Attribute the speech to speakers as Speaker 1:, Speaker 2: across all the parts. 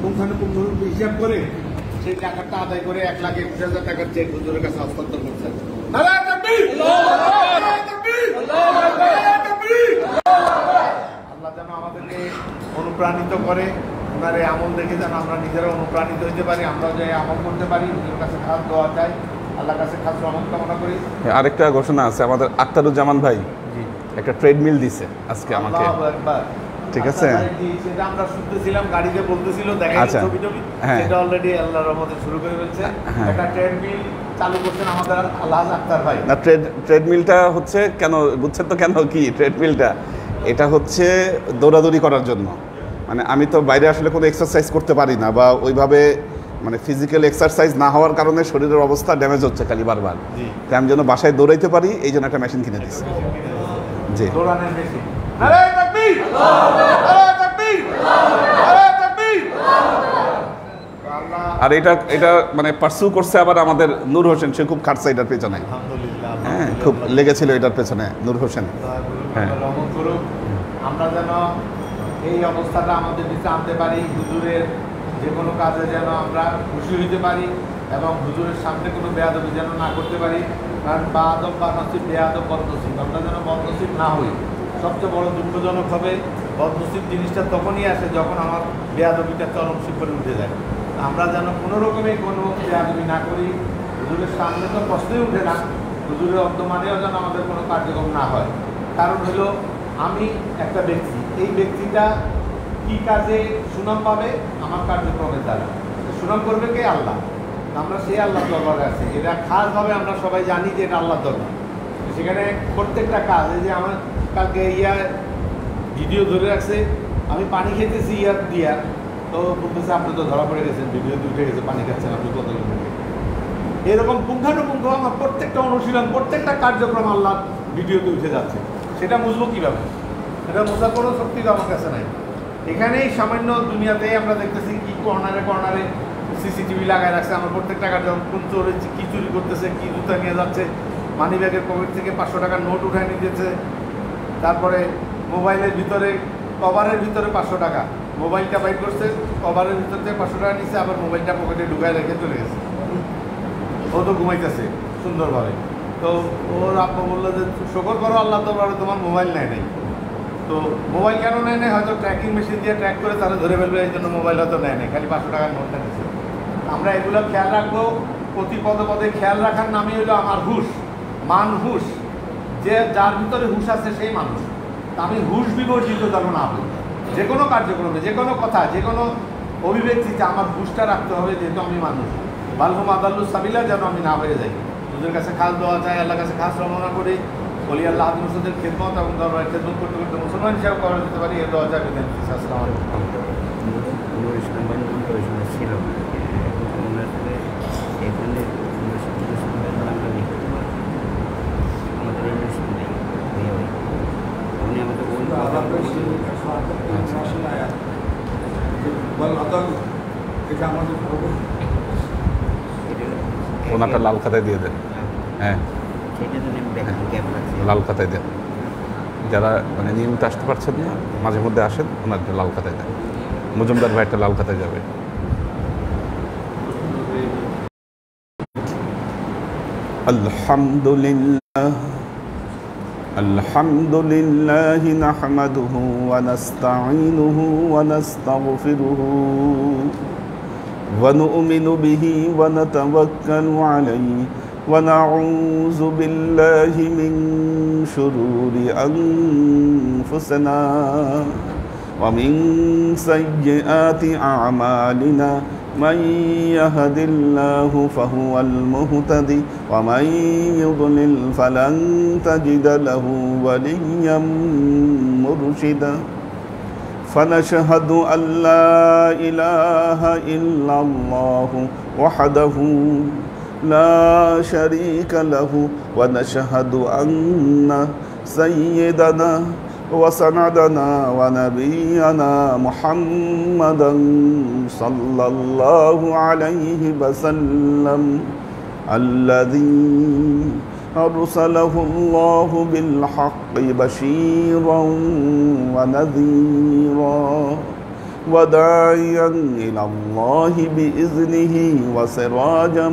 Speaker 1: পুঙ্খানুপুঙ্খ হিসাব করে সেই টাকাটা আদায় করে 1,21,000 টাকার চেক হুজুরের কাছে হস্তান্তর করছেন। আল্লাহ যেন আমাদেরকে অনুপ্রাণিত করে, ওনার এই আমল দেখে যেন আমরা নিজেরা অনুপ্রাণিত হইতে পারি, আমরা যে আমল করতে পারি, হুজুরের কাছে খাস দোয়া চাই, আল্লাহর কাছে খাস রহমত কামনা করি।
Speaker 2: আরেকটা ঘোষণা আছে, আমাদের আক্তারুজ্জামান ভাই একটা ট্রেডমিল দিছে আজকে আমাকে, ঠিক আছে?
Speaker 1: সেটা আমরা শুনতেছিলাম, গাড়িতে বলতেছিল, দেখাই ছবি টবি, সেটা অলরেডি আল্লাহর রহমতে শুরু করে ফেলছে। একটা ট্রেডমিল চালু করছেন আমাদের আলহাজ আক্তার ভাই।
Speaker 2: না, ট্রেডমিলটা হচ্ছে কেন বুঝছেন তো, কেন কি ট্রেডমিলটা? এটা হচ্ছে দৌড়াদৌড়ি করার জন্য। মানে আমি তো বাইরে আসলে কোনো এক্সারসাইজ করতে পারি না, বা ওইভাবে মানে ফিজিক্যাল এক্সারসাইজ না হওয়ার কারণে শরীরের অবস্থা ড্যামেজ হচ্ছে খালি বারবার। তাই আমি যেন বাসায় দৌড়াইতে পারি, এই জন্য একটা মেশিন কিনে দিচ্ছি। জি,
Speaker 1: দৌড়ানোর মেশিন।
Speaker 2: আর এটা মানে পার্সু করছে আবার আমাদের নূর হোসেন, সে খুব খাটছে এটার পেছনে। হ্যাঁ, খুব লেগেছিল এটার পেছনে নূর হোসেন। হ্যাঁ,
Speaker 1: আমরা যেন এই অবস্থাটা আমাদের ভিতরে আনতে পারি, হুজুরের যে কোনো কাজে যেন আমরা খুশি হইতে পারি, এবং হুজুরের সামনে কোনো বেয়াদবি যেন না করতে পারি। কারণ বাদব বা নসিব, বেয়াদব বদনসিব, আমরা যেন বদনসিব না হই। সবচেয়ে বড় দুঃখজনক হবে বদনসিব জিনিসটা তখনই আসে যখন আমার বেয়াদবিটা চরম শিখরে উঠে যায়। আমরা যেন কোনো রকমে কোনো বেয়াদবি না করি, হুজুরের সামনে তো প্রশ্নই উঠে না, হুজুরের অর্ধমানেও যেন আমাদের কোনো কার্যক্রম না হয়। কারণ হলো আমি একটা ব্যক্তি, এই ব্যক্তিটা কি কাজে সুনাম পাবে? আমার কার্যক্রমের দ্বারা। সুনাম করবে কে? আল্লাহ। আমরা সেই আল্লাহ দরবারে আছি, এটা খাসভাবে আমরা সবাই জানি যে এটা আল্লাহ দরবার। সেখানে প্রত্যেকটা কাজ, এই যে আমার কালকে ভিডিও ধরে রাখছে, আমি পানি খেতেছি দিয়া, তো বলতেছে আপনি তো ধরা পড়ে গেছেন, ভিডিও উঠে গেছে, পানি খাচ্ছেন আপনি কত। এরকম পুঙ্খানুপুঙ্খ আমার প্রত্যেকটা অনুশীলন, প্রত্যেকটা কার্যক্রম আল্লাহ ভিডিওতে উঠে যাচ্ছে। সেটা বুঝবো কীভাবে? এটা বোঝার কোনো শক্তি তো আমার কাছে নাই। এখানেই সামান্য দুনিয়াতেই আমরা দেখতেছি কি কর্নারে কর্নারে সিসিটিভি লাগায় রাখছে। আমার প্রত্যেকটা কার্যক্রম, কোন চোর কী চুরি করতেছে, কী জুতা নিয়ে যাচ্ছে, মানি ব্যাগের পকেট থেকে 500 টাকার নোট উঠায় নিয়ে দিয়েছে, তারপরে মোবাইলের ভিতরে কভারের ভিতরে 500 টাকা, মোবাইলটা বাইর করছে, কভারের ভিতর থেকে 500 টাকা নিচ্ছে, আবার মোবাইলটা পকেটে ঢুকায় রেখে চলে গেছে। ও তো ঘুমাইতেছে সুন্দরভাবে। তো ওর আব্বা বললো যে শকর করো আল্লাহ দরবারে তোমার মোবাইল নেয় নাই। তো মোবাইল কেন নেয় নাই? হয়তো ট্র্যাকিং মেশিন দিয়ে ট্র্যাক করে তারা ধরে ফেলবে, এই জন্য মোবাইল হয়তো নেয় নাই, খালি 500 টাকার নোটটা নিচ্ছে। আমরা এগুলো খেয়াল রাখবো। প্রতি পদে পদে খেয়াল রাখার নামই হলো আমার হুশ, মান হুশ। যে যার ভিতরে হুশ আছে সেই মানুষ। আমি হুশ বিবর্জিত যেন না হই, যে কোনো কার্যক্রমে, যে কোনো কথা, যে কোনো অভিব্যক্তিতে আমার হুশটা রাখতে হবে, যেহেতু আমি মানুষ। বালহুম আদাল্লু সাবিলা যেন আমি না হয়ে যাই। ওদের কাছে খাস দোয়া চাই, আল্লাহর কাছে খাস রমনা করি, বলি আল্লাহ আদিমসদের খেদমত এবং দরবারের খেদমত করতে করতে মুসলমান হিসাবে করা যেতে পারি, এর দোয়া চাই। আসসালামু আলাইকুম।
Speaker 3: ছিল
Speaker 2: ওনাটা লাল খাতায় দিয়ে দেন। হ্যাঁ, লাল খাতায় দেন। যারা মানে নিয়মিত আসতে পারছেন না, মাঝে মধ্যে আসেন, ওনারটা লাল খাতায় দেন। মজুমদার ভাইটা লাল খাতায় যাবে। আলহামদুলিল্লাহ আলহামদুলিল্লাহি নাহমাদুহু ওয়া নাস্তাঈনুহু ওয়া নাস্তাগফিরুহু ওয়া নু'মিনু বিহি ওয়া নাতাওয়াক্কালু আলাইহি ওয়া নাউযু বিল্লাহি মিন শুরুরি আনফুসিনা ওয়া মিন সাইয়্যাতি আ'মালিনা من يهد الله فهو المهتدي ومن يضلل فلن تجد له وليا مرشدا فنشهد أن لا إله إلا الله وحده لا شريك له ونشهد أن سيدنا وسندنا ونبينا محمدا صلى الله عليه وسلم الذي أرسله الله بالحق بشيرا ونذيرا وداعيا إلى الله بإذنه وسراجا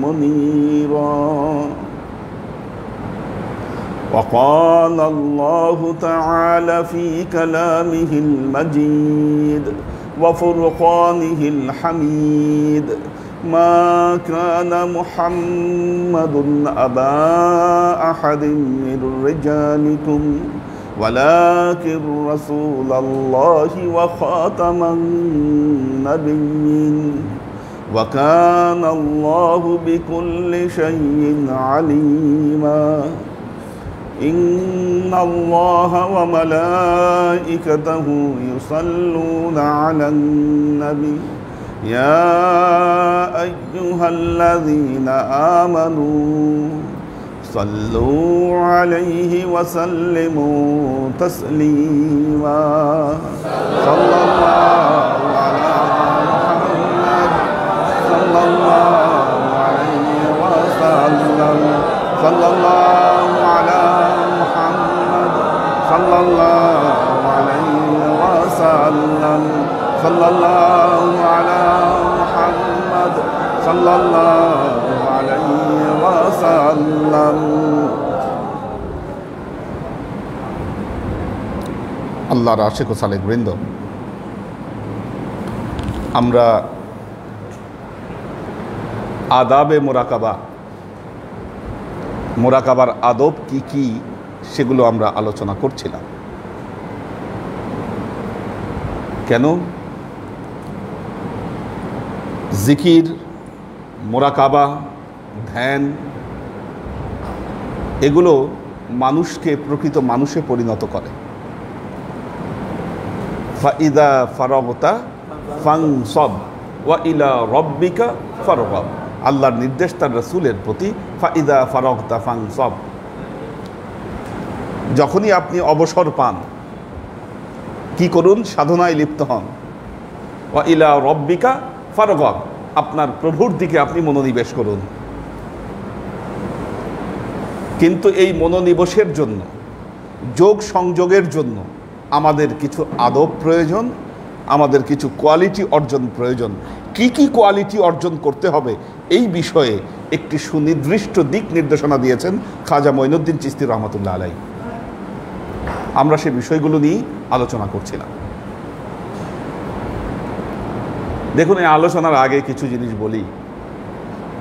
Speaker 2: منيرا. وقال الله تعالى في كلامه المجيد وفرقانه الحميد: ما كان محمد أبا أحد من رجالكم ولكن رسول الله وخاتم النبيين وكان الله بكل شيء عليما. إن الله وملائكته يصلون على النبي يا أيها الذين آمنوا صلوا عليه وسلموا تسليما. صلى الله على محمد صلى الله عليه وسلم. صلى الله على محمد صلى الله عليه وسلم. صلى الله على محمد صلى الله عليه وسلم. আল্লাহর আশিক ও সালেক বৃন্দ, আমরা আদাবে মোরাকাবার আদব কি কি সেগুলো আমরা আলোচনা করছিলাম। কেন জিকির, মোরাকাবা, ধ্যান এগুলো মানুষকে প্রকৃত মানুষে পরিণত করে। ফাইদা ফারাগতা ফানসব ওয়া ইলা রব্বিকা ফারগাব, আল্লাহর নির্দেশ তার রাসূলের প্রতি, ফাইদা ফারাগতা ফানসব, যখনই আপনি অবসর পান কি করুন? সাধনায় লিপ্ত হন। ওয়া ইলা রব্বিকা ফারগাব, আপনার প্রভুর দিকে আপনি মনোনিবেশ করুন। কিন্তু এই মনোনিবেশের জন্য, যোগ সংযোগের জন্য আমাদের কিছু আদব প্রয়োজন, আমাদের কিছু কোয়ালিটি অর্জন প্রয়োজন। কি কি কোয়ালিটি অর্জন করতে হবে এই বিষয়ে একটি সুনির্দিষ্ট দিক নির্দেশনা দিয়েছেন খাজা মঈনুদ্দিন চিশতি রহমতুল্লাহ আলাইহি। আমরা সেই বিষয়গুলো নিয়ে আলোচনা করছিলাম। দেখুন, এই আলোচনার আগে কিছু জিনিস বলি।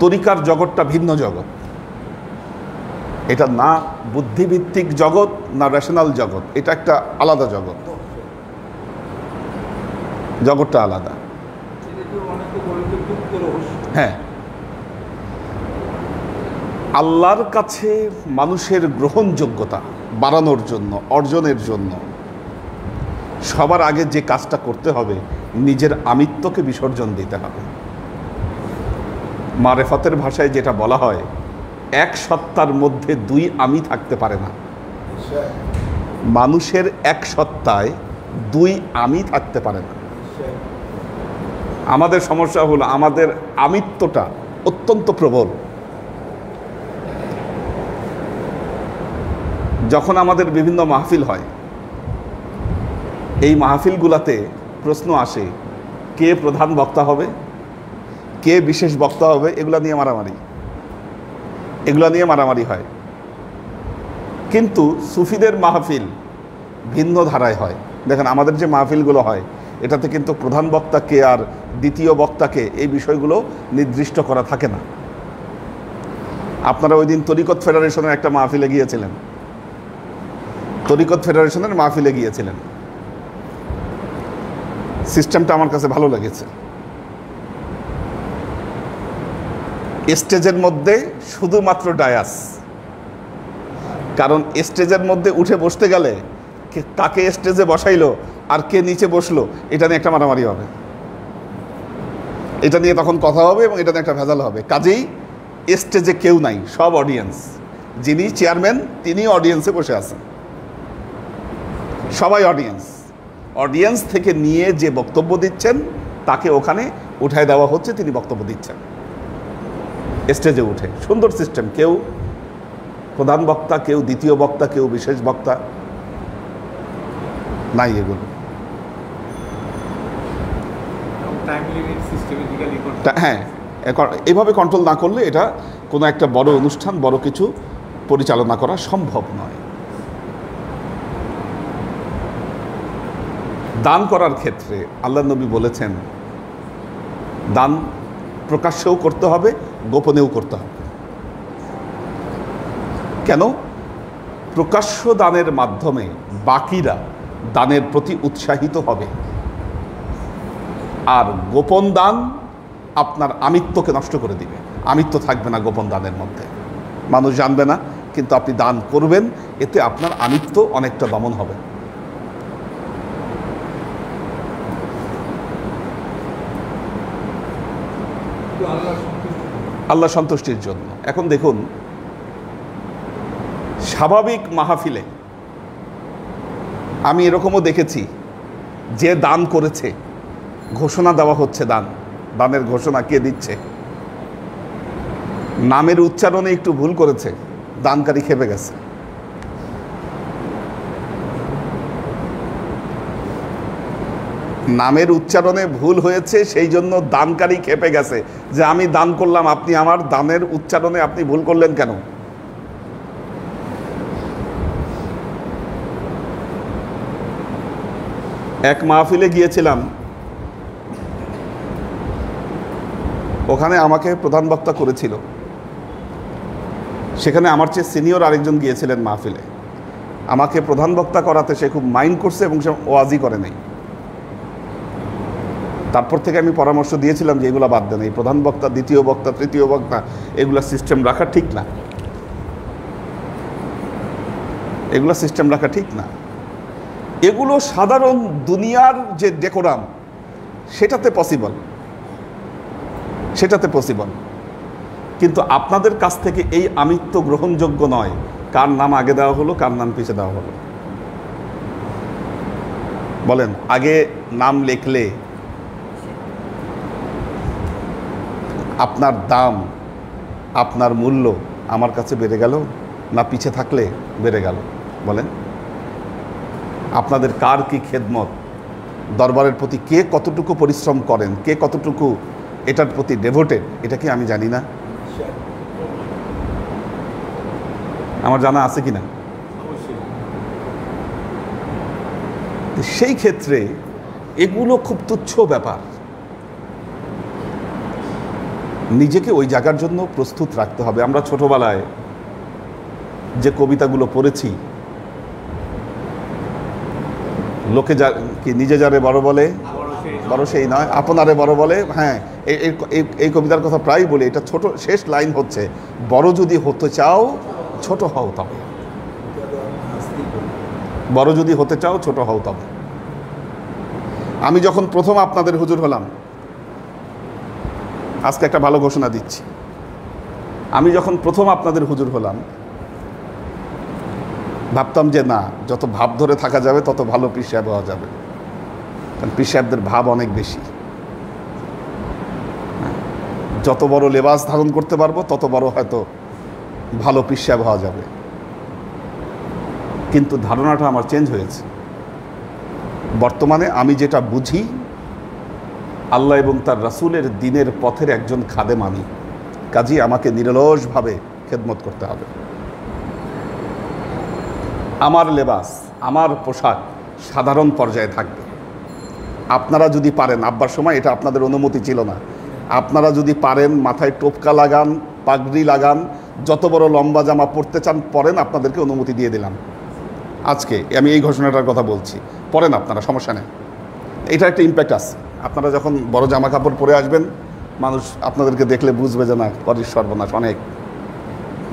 Speaker 2: তরিকার জগৎটা ভিন্ন জগৎ। এটা না বুদ্ধিভিত্তিক জগৎ, না রেশনাল জগৎ। এটা একটা আলাদা জগৎ, জগৎটা আলাদা। হ্যাঁ, আল্লাহর কাছে মানুষের গ্রহণযোগ্যতা বাড়ানোর জন্য, অর্জনের জন্য সবার আগে যে কাজটা করতে হবে, নিজের আমিত্বকে বিসর্জন দিতে হবে। মারেফতের ভাষায় যেটা বলা হয়, এক সত্তার মধ্যে দুই আমি থাকতে পারে না। মানুষের এক সত্তায় দুই আমি থাকতে পারে না। আমাদের সমস্যা হলো আমাদের আমিত্বটা অত্যন্ত প্রবল। যখন আমাদের বিভিন্ন মাহফিল হয়, এই মাহফিলগুলাতে প্রশ্ন আসে কে প্রধান বক্তা হবে, কে বিশেষ বক্তা হবে, এগুলা নিয়ে মারামারি হয়। কিন্তু সুফিদের মাহফিল ভিন্ন ধারায় হয়। দেখেন, আমাদের যে মাহফিলগুলো হয় এটাতে কিন্তু প্রধান বক্তাকে আর দ্বিতীয় বক্তাকে এই বিষয়গুলো নির্দিষ্ট করা থাকে না। আপনারা ওই দিন তরিকত ফেডারেশনের একটা মাহফিলে গিয়েছিলেন, সিস্টেমটা আমার কাছে ভালো লেগেছে। স্টেজের মধ্যে শুধুমাত্র ডায়াস, কারণ স্টেজের মধ্যে উঠে বসতে গেলে কাকে স্টেজে বসাইলো আর কে নিচে বসলো এটা নিয়ে একটা মারামারি হবে, এটা নিয়ে তখন কথা হবে এবং এটা নিয়ে একটা ভেজাল হবে। কাজেই স্টেজে কেউ নাই, সব অডিয়েন্স। যিনি চেয়ারম্যান তিনি অডিয়েন্সে বসে আছেন, সবাই অডিয়েন্স থেকে নিয়ে যে বক্তব্য দিচ্ছেন তাকে ওখানে উঠায় দেওয়া হচ্ছে, তিনি বক্তব্য দিচ্ছেন স্টেজে উঠে। সুন্দর সিস্টেম। কেউ প্রধান বক্তা, কেউ দ্বিতীয় বক্তা, কেউ বিশেষ বক্তা নাই, এগুলো
Speaker 1: টাইম লিমিট সিস্টেমেটিক্যালি
Speaker 2: হ্যাঁ, এইভাবে কন্ট্রোল না করলে এটা কোনো একটা বড় অনুষ্ঠান, বড় কিছু পরিচালনা করা সম্ভব নয়। দান করার ক্ষেত্রে আল্লাহ নবী বলেছেন, দান প্রকাশ্যেও করতে হবে, গোপনেও করতে হবে। কেন? প্রকাশ্য দানের মাধ্যমে বাকিরা দানের প্রতি উৎসাহিত হবে, আর গোপন দান আপনার আমিত্বকে নষ্ট করে দিবে। আমিত্ব থাকবে না গোপন দানের মধ্যে, মানুষ জানবে না, কিন্তু আপনি দান করবেন, এতে আপনার আমিত্ব অনেকটা দমন হবে। আল্লাহ সন্তুষ্টির জন্য। এখন দেখুন, স্বাভাবিক মাহফিলে আমি এরকমও দেখেছি যে দান করেছে, ঘোষণা দেওয়া হচ্ছে, দানের ঘোষণা কে দিচ্ছে, নামের উচ্চারণে একটু ভুল করেছে, দানকারী খেপে গেছে। নামের উচ্চারণে ভুল হয়েছে, সেই জন্য দানকারী খেপে গেছে যে আমি দান করলাম, আপনি আমার দানের উচ্চারণে আপনি ভুল করলেন কেন? এক মাহফিলে গিয়েছিলাম, ওখানে আমাকে প্রধান বক্তা করেছিল। সেখানে আমার চেয়ে সিনিয়র আরেকজন গিয়েছিলেন মাহফিলে, আমাকে প্রধান বক্তা করাতে সে খুব মাইন্ড করছে এবং সে ওয়াজি করে নাই। তারপর থেকে আমি পরামর্শ দিয়েছিলাম যে এগুলো বাদ দেন, এই প্রধান বক্তা, দ্বিতীয় বক্তা, তৃতীয় বক্তা, এগুলো সিস্টেম রাখা ঠিক না, এগুলো সিস্টেম রাখা ঠিক না। এগুলো সাধারণ দুনিয়ার যে ডেকোরাম, সেটাতে পসিবল, কিন্তু আপনাদের কাছ থেকে এই আমিত্ব গ্রহণযোগ্য নয়। কার নাম আগে দেওয়া হলো, কার নাম পিছিয়ে দেওয়া হলো? বলেন, আগে নাম লিখলে আপনার দাম, আপনার মূল্য আমার কাছে বেড়ে গেল, না পিছিয়ে থাকলে বেড়ে গেল? বলেন, আপনাদের কার কি খেদমত, দরবারের প্রতি কে কতটুকু পরিশ্রম করেন, কে কতটুকু এটার প্রতি ডেভোটেড, এটা কি আমি জানি না? আমার জানা আছে কি না? সেই ক্ষেত্রে এগুলো খুব তুচ্ছ ব্যাপার। নিজেকে ওই জায়গার জন্য প্রস্তুত রাখতে হবে। আমরা ছোটবেলায় যে কবিতাগুলো পড়েছি, লোকে যা কি নিজে যারে বড় বলে, বড় সেই নয়, আপনারে বড় বলে। হ্যাঁ, এই কবিতার কথা প্রায় বলি। এটা ছোট, শেষ লাইন হচ্ছে, বড় যদি হতে চাও ছোট হও তবে। বড় যদি হতে চাও ছোট হও তবে। আমি যখন প্রথম আপনাদের হুজুর হলাম, আজকে একটা ভালো ঘোষণা দিচ্ছি, আমি যখন প্রথম আপনাদের হুজুর হলাম, ভাবতাম যে না, যত ভাব ধরে থাকা যাবে তত ভালো পীর সাহেব হওয়া যাবে, কারণ পীর সাহেবদের ভাব অনেক বেশি। যত বড় লেবাস ধারণ করতে পারবো তত বড় হয়তো ভালো পীর সাহেব হওয়া যাবে। কিন্তু ধারণাটা আমার চেঞ্জ হয়েছে। বর্তমানে আমি যেটা বুঝি, আল্লাহ এবং তার রাসূলের দ্বীনের পথের একজন খাদেম আমি, কাজী আমাকে নিরলসভাবে খেদমত করতে হবে। আমার লেবাস, আমার পোশাক সাধারণ পর্যায়ে থাকবে। আপনারা যদি পারেন, আব্বার সময় এটা আপনাদের অনুমতি ছিল না, আপনারা যদি পারেন মাথায় টোপকা লাগান, পাগড়ি লাগান, যত বড় লম্বা জামা পরতে চান পরেন, আপনাদেরকে অনুমতি দিয়ে দিলাম। আজকে আমি এই ঘোষণাটার কথা বলছি, পরেন আপনারা, সমস্যা নেই। এটা একটা ইম্প্যাক্ট আছে। আপনারা যখন বড় জামা কাপড় পরে আসবেন, মানুষ আপনাদেরকে দেখলে বুঝবে যে না, পরের সর্বনাশ, অনেক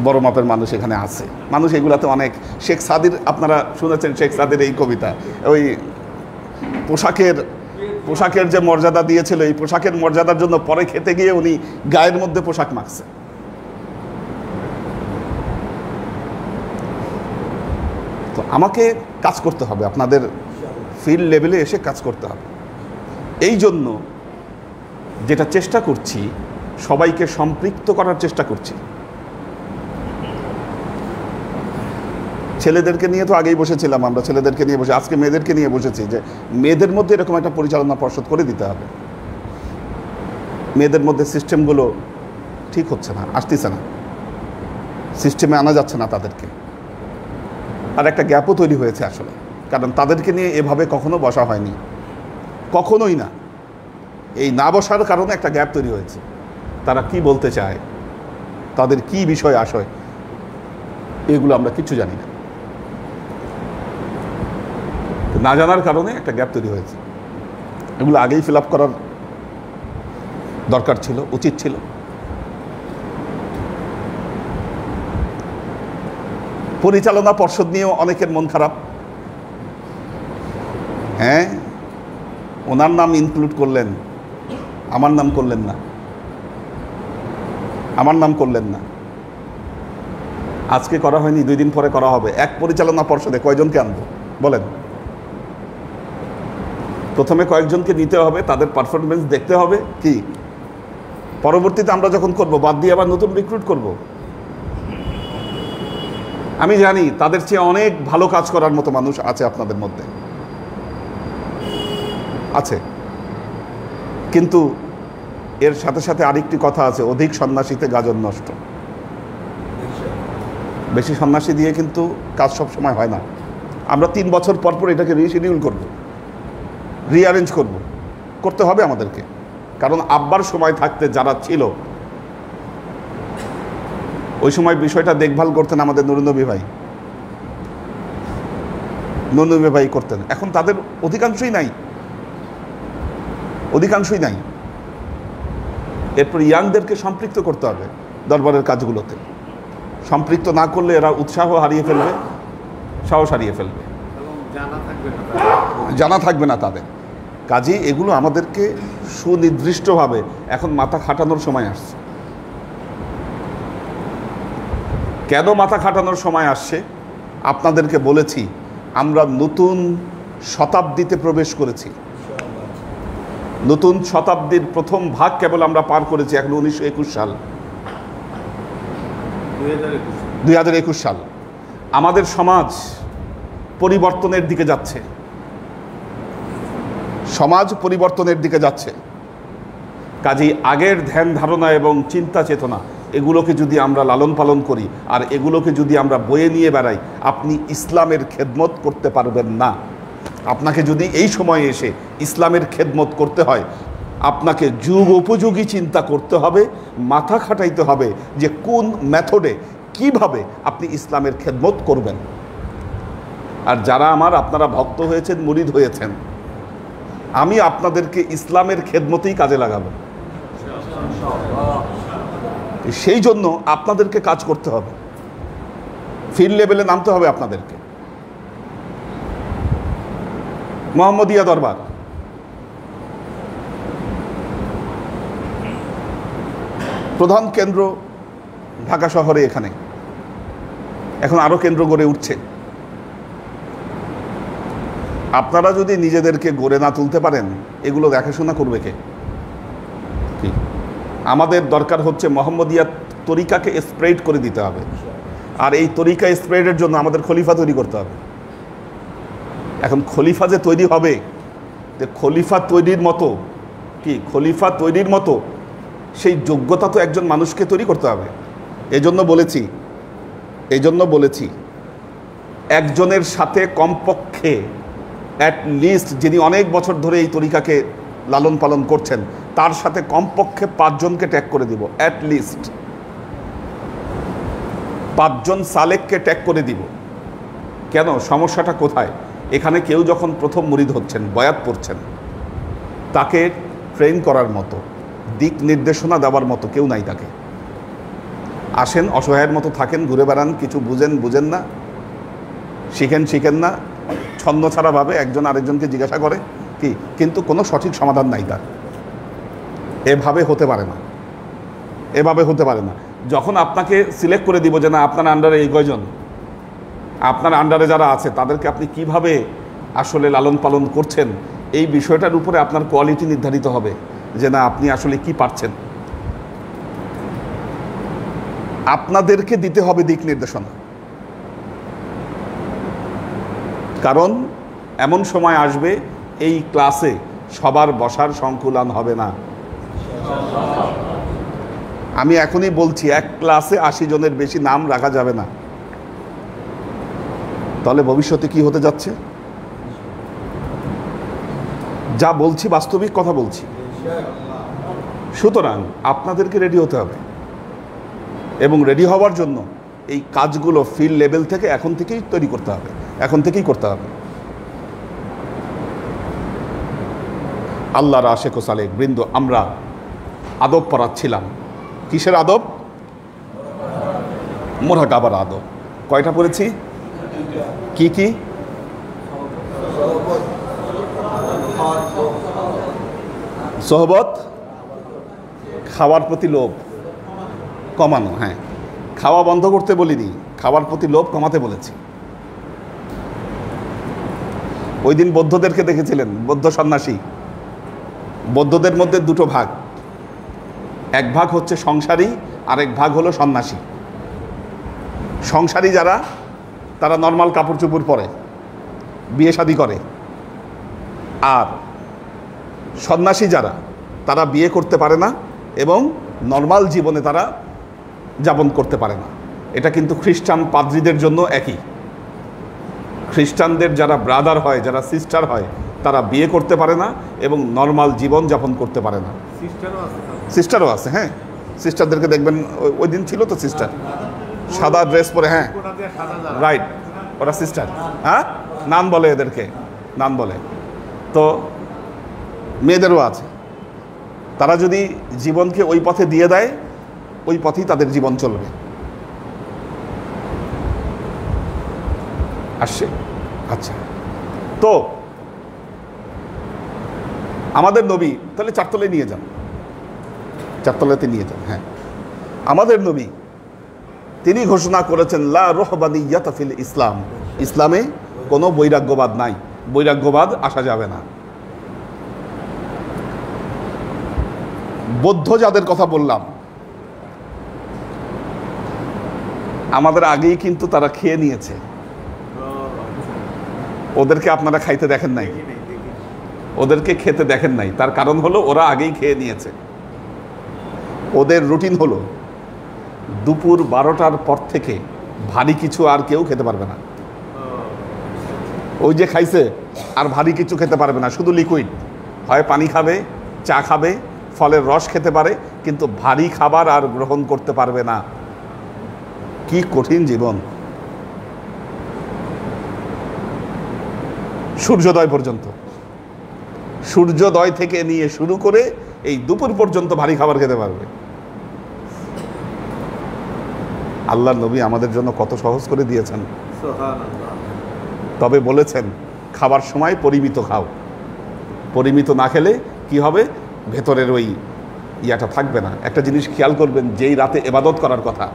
Speaker 2: বড় মাপের মানুষ এখানে আছে। মানুষ এগুলাতে অনেক, শেখ সাদির, আপনারা শুনেছেন শেখ সাদির এই কবিতা, ওই পোশাকের যে মর্যাদা দিয়েছিল, এই পোশাকের মর্যাদার জন্য পরে খেতে গিয়ে উনি গায়ের মধ্যে পোশাক মাখছে। তো আমাকে কাজ করতে হবে, আপনাদের ফিল্ড লেভেলে এসে কাজ করতে হবে। এই জন্য যেটা চেষ্টা করছি, সবাইকে সম্পৃক্ত করার চেষ্টা করছি। ছেলেদেরকে নিয়ে তো আগেই বসেছিলাম, আমরা ছেলেদেরকে নিয়ে বসে, আজকে মেয়েদেরকে নিয়ে বসেছি যে মেয়েদের মধ্যে এরকম একটা পরিচালনা পর্ষদ করে দিতে হবে। মেয়েদের মধ্যে সিস্টেমগুলো ঠিক হচ্ছে না, আসতেছে না, সিস্টেমে আনা যাচ্ছে না তাদেরকে। আর একটা গ্যাপও তৈরি হয়েছে আসলে, কারণ তাদেরকে নিয়ে এভাবে কখনো বসা হয়নি, কখনোই না। এই না বসার কারণে একটা গ্যাপ তৈরি হয়েছে। তারা কি বলতে চায়, তাদের কি বিষয় আশয়, এগুলো আমরা কিচ্ছু জানি না। না জানার কারণে একটা গ্যাপ তৈরি হয়েছে। এগুলো আগেই ফিল আপ করার দরকার ছিল, উচিত ছিল। পরিচালনা পর্ষদ নিয়েও অনেকের মন খারাপ। হ্যাঁ, ওনার নাম ইনক্লুড করলেন, আমার নাম করলেন না, আমার নাম করলেন না। আজকে করা হয়নি, 2 দিন পরে করা হবে। এক পরিচালনা পর্ষদে কয়জনকে আনবো বলেন? প্রথমে কয়েকজনকে নিতে হবে, তাদের পারফরমেন্স দেখতে হবে, কি পরবর্তীতে আমরা যখন করব বাদ দিয়ে আবার নতুন রিক্রুট করব। আমি জানি তাদের চেয়ে অনেক ভালো কাজ করার মতো মানুষ আছে আপনাদের মধ্যে, আছে। কিন্তু এর সাথে সাথে আরেকটি কথা আছে, অধিক সন্ন্যাসীতে গাজন নষ্ট। বেশি সন্ন্যাসী দিয়ে কিন্তু কাজ সব সময় হয় না। আমরা 3 বছর পর পর এটাকে রিশিডিউল করব, রিঅ্যারেঞ্জ করব, করতে হবে আমাদেরকে। কারণ আব্বার সময় থাকতে যারা ছিল ওই সময় বিষয়টা দেখভাল করতেন আমাদের নুরনবী ভাই, নুরনবী ভাই করতেন। এখন তাদের অধিকাংশই নাই, অধিকাংশই নাই। এরপর ইয়াংদেরকে সম্পৃক্ত করতে হবে দরবারের কাজগুলোতে। সম্পৃক্ত না করলে এরা উৎসাহ হারিয়ে ফেলবে, সাহস হারিয়ে ফেলবে, জানা থাকবে না তাদের। কাজেই এগুলো আমাদেরকে সুনির্দিষ্টভাবে এখন মাথা খাটানোর সময় আসছে। কেন মাথা খাটানোর সময় আসছে? আপনাদেরকে বলেছি আমরা নতুন শতাব্দীতে প্রবেশ করেছি। নতুন শতাব্দীর প্রথম ভাগ কেবল আমরা পার করেছি, এখন 1921 সাল, 2021 সাল। আমাদের সমাজ পরিবর্তনের দিকে যাচ্ছে, সমাজ পরিবর্তনের দিকে যাচ্ছে। কাজেই আগের ধ্যান ধারণা এবং চিন্তা চেতনা এগুলোকে যদি আমরা লালন পালন করি আর এগুলোকে যদি আমরা বয়ে নিয়ে বেড়াই, আপনি ইসলামের খেদমত করতে পারবেন না। আপনাকে যদি এই সময়ে এসে ইসলামের খেদমত করতে হয়, আপনাকে যুগ উপযোগী চিন্তা করতে হবে, মাথা খাটাইতে হবে যে কোন মেথডে কিভাবে আপনি ইসলামের খেদমত করবেন। আর যারা আপনারা ভক্ত হয়েছেন, মুরিদ হয়েছেন, আমি আপনাদেরকে ইসলামের খেদমতেই কাজে লাগাবো। সেই জন্য আপনাদেরকে কাজ করতে হবে, ফিল্ড লেভেলে নামতে হবে আপনাদেরকে। মোহাম্মদিয়া দরবার প্রধান কেন্দ্র ঢাকা শহরে, এখানে এখন আরো কেন্দ্র গড়ে উঠছে। আপনারা যদি নিজেদেরকে গড়ে না তুলতে পারেন, এগুলো দেখাশোনা করবে কে? আমাদের দরকার হচ্ছে মোহাম্মদিয়া তরিকাকে স্প্রেড করে দিতে হবে। আর এই তরিকা স্প্রেডের জন্য আমাদের খলিফা তৈরি করতে হবে। এখন খলিফা যে তৈরি হবে, খলিফা তৈরির মতো খলিফা তৈরির মতো সেই যোগ্যতা তো একজন মানুষকে তৈরি করতে হবে। এই জন্য বলেছি একজনের সাথে কমপক্ষে অ্যাটলিস্ট, যিনি অনেক বছর ধরে এই তরিকাকে লালন পালন করছেন, তার সাথে কমপক্ষে 5 জনকে ট্যাগ করে দিব। অ্যাটলিস্ট 5 জন সালেককে ট্যাগ করে দিব। কেন? সমস্যাটা কোথায়? এখানে কেউ যখন প্রথম মুরিদ হচ্ছেন, বয়াত পড়ছেন, তাকে ট্রেন করার মতো, দিক নির্দেশনা দেওয়ার মতো কেউ নাই। তাকে আসেন, অসহায়ের মতো থাকেন, ঘুরে বেড়ান, কিছু বুঝেন না, শিখেন না, ছন্দ ছাড়াভাবে একজন আরেকজনকে জিজ্ঞাসা করে কিন্তু কোনো সঠিক সমাধান নাই তার। এভাবে হতে পারে না। যখন আপনাকে সিলেক্ট করে দিব যে না, আপনার আন্ডারে এই কয়জন, আপনার আন্ডারে যারা আছে তাদেরকে আপনি কিভাবে আসলে লালন পালন করছেন, এই বিষয়টার উপরে আপনার কোয়ালিটি নির্ধারিত হবে যে না, আপনি আসলে কি পারছেন। আপনাদেরকে দিতে হবে দিক নির্দেশনা। কারণ এমন সময় আসবে এই ক্লাসে সবার বসার সংকুলান হবে না। আমি এখনই বলছি, এক ক্লাসে 80 জনের বেশি নাম রাখা যাবে না, তাহলে ভবিষ্যতে কি হতে যাচ্ছে? যা বলছি বাস্তবিক কথা বলছি। সুতরাং আপনাদেরকে রেডি হতে হবে, এবং রেডি হওয়ার জন্য এই কাজগুলো ফিল্ড লেভেল থেকে এখন থেকেই তৈরি করতে হবে, এখন থেকেই করতে হবে। আল্লাহর আশেক ও সালেক বৃন্দ, আমরা আদব পড়াচ্ছিলাম। কিসের আদব? মুরাকাবার আদব। কয়টা পড়েছি? কি কি? সোহবত, খাওয়ার প্রতি লোভ কমানো। হ্যাঁ, খাওয়া বন্ধ করতে বলিনি, খাওয়ার প্রতি লোভ কমাতে বলেছি। ওই দিন বৌদ্ধদেরকে দেখেছিলেন, বৌদ্ধ সন্ন্যাসী। বৌদ্ধদের মধ্যে দুটো ভাগ, এক ভাগ হচ্ছে সংসারী, আরেক ভাগ হলো সন্ন্যাসী। সংসারী যারা, তারা নর্মাল কাপড় চোপড় পরে, বিয়ে শাদী করে। আর সন্ন্যাসী যারা, তারা বিয়ে করতে পারে না এবং নর্মাল জীবনে তারা যাপন করতে পারে না। এটা কিন্তু খ্রিস্টান পাদ্রীদের জন্য একই। খ্রিস্টানদের যারা ব্রাদার হয়, যারা সিস্টার হয়, তারা বিয়ে করতে পারে না এবং নর্মাল জীবন যাপন করতে পারে না। সিস্টারও আছে, হ্যাঁ, সিস্টারদেরকে দেখবেন, ওই দিন ছিল তো সিস্টার, সাদা ড্রেস পরে। হ্যাঁ, রাইট, ওরা সিস্টার। হ্যাঁ, নাম বলে এদেরকে, নাম বলে। তো মেয়েদেরও আছে। তারা যদি জীবনকে ওই পথে দিয়ে দেয়, ওই পথেই তাদের জীবন চলবে। আসছে? আচ্ছা, তো আমাদের নবী, তাহলে চারতলায় নিয়ে যান, চারতলাতে নিয়ে যান। হ্যাঁ, আমাদের নবী তিনি ঘোষণা করেছেন, লা রুহবানিয়াতা ফিল ইসলাম, ইসলামে কোনো বৈরাগ্যবাদ নাই, বৈরাগ্যবাদ আসা যাবে না। বৌদ্ধ যাদের কথা বললাম, আমাদের আগেই কিন্তু তারা খেয়ে নিয়েছে। ওদেরকে আপনারা খাইতে দেখেন নাই, ওদেরকে খেতে দেখেন নাই। তার কারণ হলো ওরা আগেই খেয়ে নিয়েছে। ওদের রুটিন হলো দুপুর 12টার পর থেকে ভারী কিছু আর কেউ খেতে পারবে না। ওই যে খাইছে আর ভারী কিছু খেতে পারবে না, শুধু লিকুইড, হয় পানি খাবে, চা খাবে, ফলের রস খেতে পারে, কিন্তু ভারী খাবার আর গ্রহণ করতে পারবে না। কি কঠিন জীবন! সূর্যোদয় পর্যন্ত, সূর্যোদয় থেকে নিয়ে শুরু করে এই দুপুর পর্যন্ত ভারী খাবার খেতে পারবে। আল্লাহর নবী আমাদের জন্য কত সহজ করে দিয়েছেন। তবে বলেছেন, খাবার সময় পরিমিত খাও। পরিমিত না খেলে কি হবে? ভেতরের ওই ইয়াটা থাকবে না। একটা জিনিস খেয়াল করবেন, যেই রাতে ইবাদত করার কথা,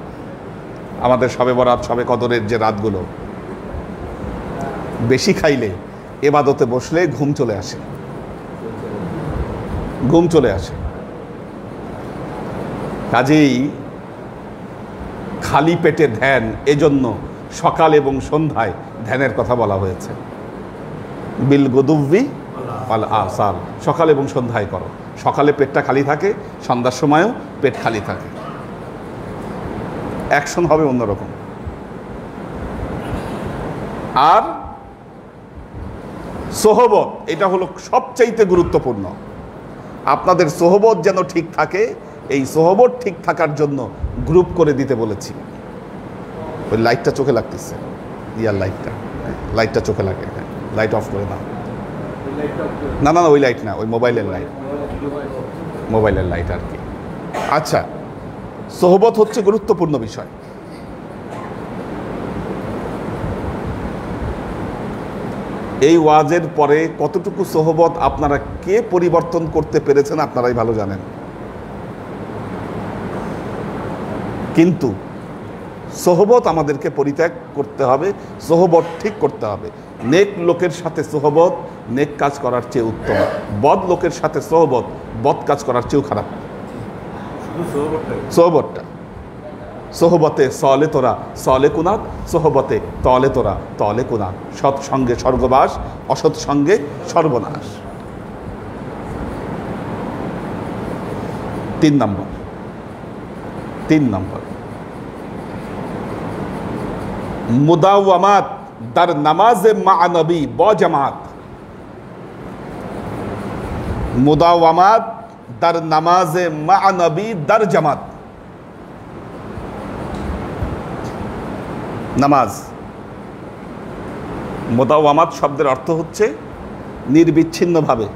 Speaker 2: আমাদের শবে বরাত, শবে কদরের যে রাতগুলো, বেশি খাইলে ইবাদতে বসলে ঘুম চলে আসে, ঘুম চলে আসে। কাজেই খালি পেটে ধ্যান, এজন্য সকাল এবং সন্ধ্যায় ধ্যানের কথা বলা হয়েছে। বিল গুদুব্বি ওয়াল আসাল, সকাল এবং সন্ধ্যায় করো। সকালে পেটটা খালি থাকে, সন্ধ্যার সময়ও পেট খালি থাকে, অ্যাকশন হবে অন্যরকম। আর সোহবত, এটা হলো সবচাইতে গুরুত্বপূর্ণ। আপনাদের সোহবত যেন ঠিক থাকে, এই সোহবত ঠিক থাকার জন্য গ্রুপ করে দিতে বলেছি। ওই লাইটটা চোখে লাগতেছে, ইয়ার লাইটটা, লাইটটা চোখে লাগে। হ্যাঁ, লাইট অফ করে দাও। না না, ওই লাইট না, ওই মোবাইলের লাইট, মোবাইলের লাইট আর কি। আচ্ছা, সোহবত হচ্ছে গুরুত্বপূর্ণ বিষয়। এই ওয়াজের পরে কতটুকু সোহবত আপনারা কে পরিবর্তন করতে পেরেছেন আপনারাই ভালো জানেন। কিন্তু সোহবত আমাদেরকে পরিত্যাগ করতে হবে, সোহবত ঠিক করতে হবে। নেক লোকের সাথে সোহবত নেক কাজ করার চেয়ে উত্তম, বদ লোকের সাথে সোহবত বদ কাজ করার চেয়েও খারাপ। সোহবতটা, সোহবতে সলে তোরা সলে কুনাত, সোহবতে তলে তোরা তলে কুনাত। সৎসঙ্গে স্বর্গবাস, অসৎ সঙ্গে সর্বনাশ। 3 নম্বর, 3 নম্বর, মুদাওয়ামাত দার নামাজে মা নবী ব জামাত। মুদাওয়ামাত দার নামাজে মা নবী দার জামাত। নামাজ, মুদাওয়ামাত শব্দের অর্থ হচ্ছে নির্বিচ্ছিন্নভাবে,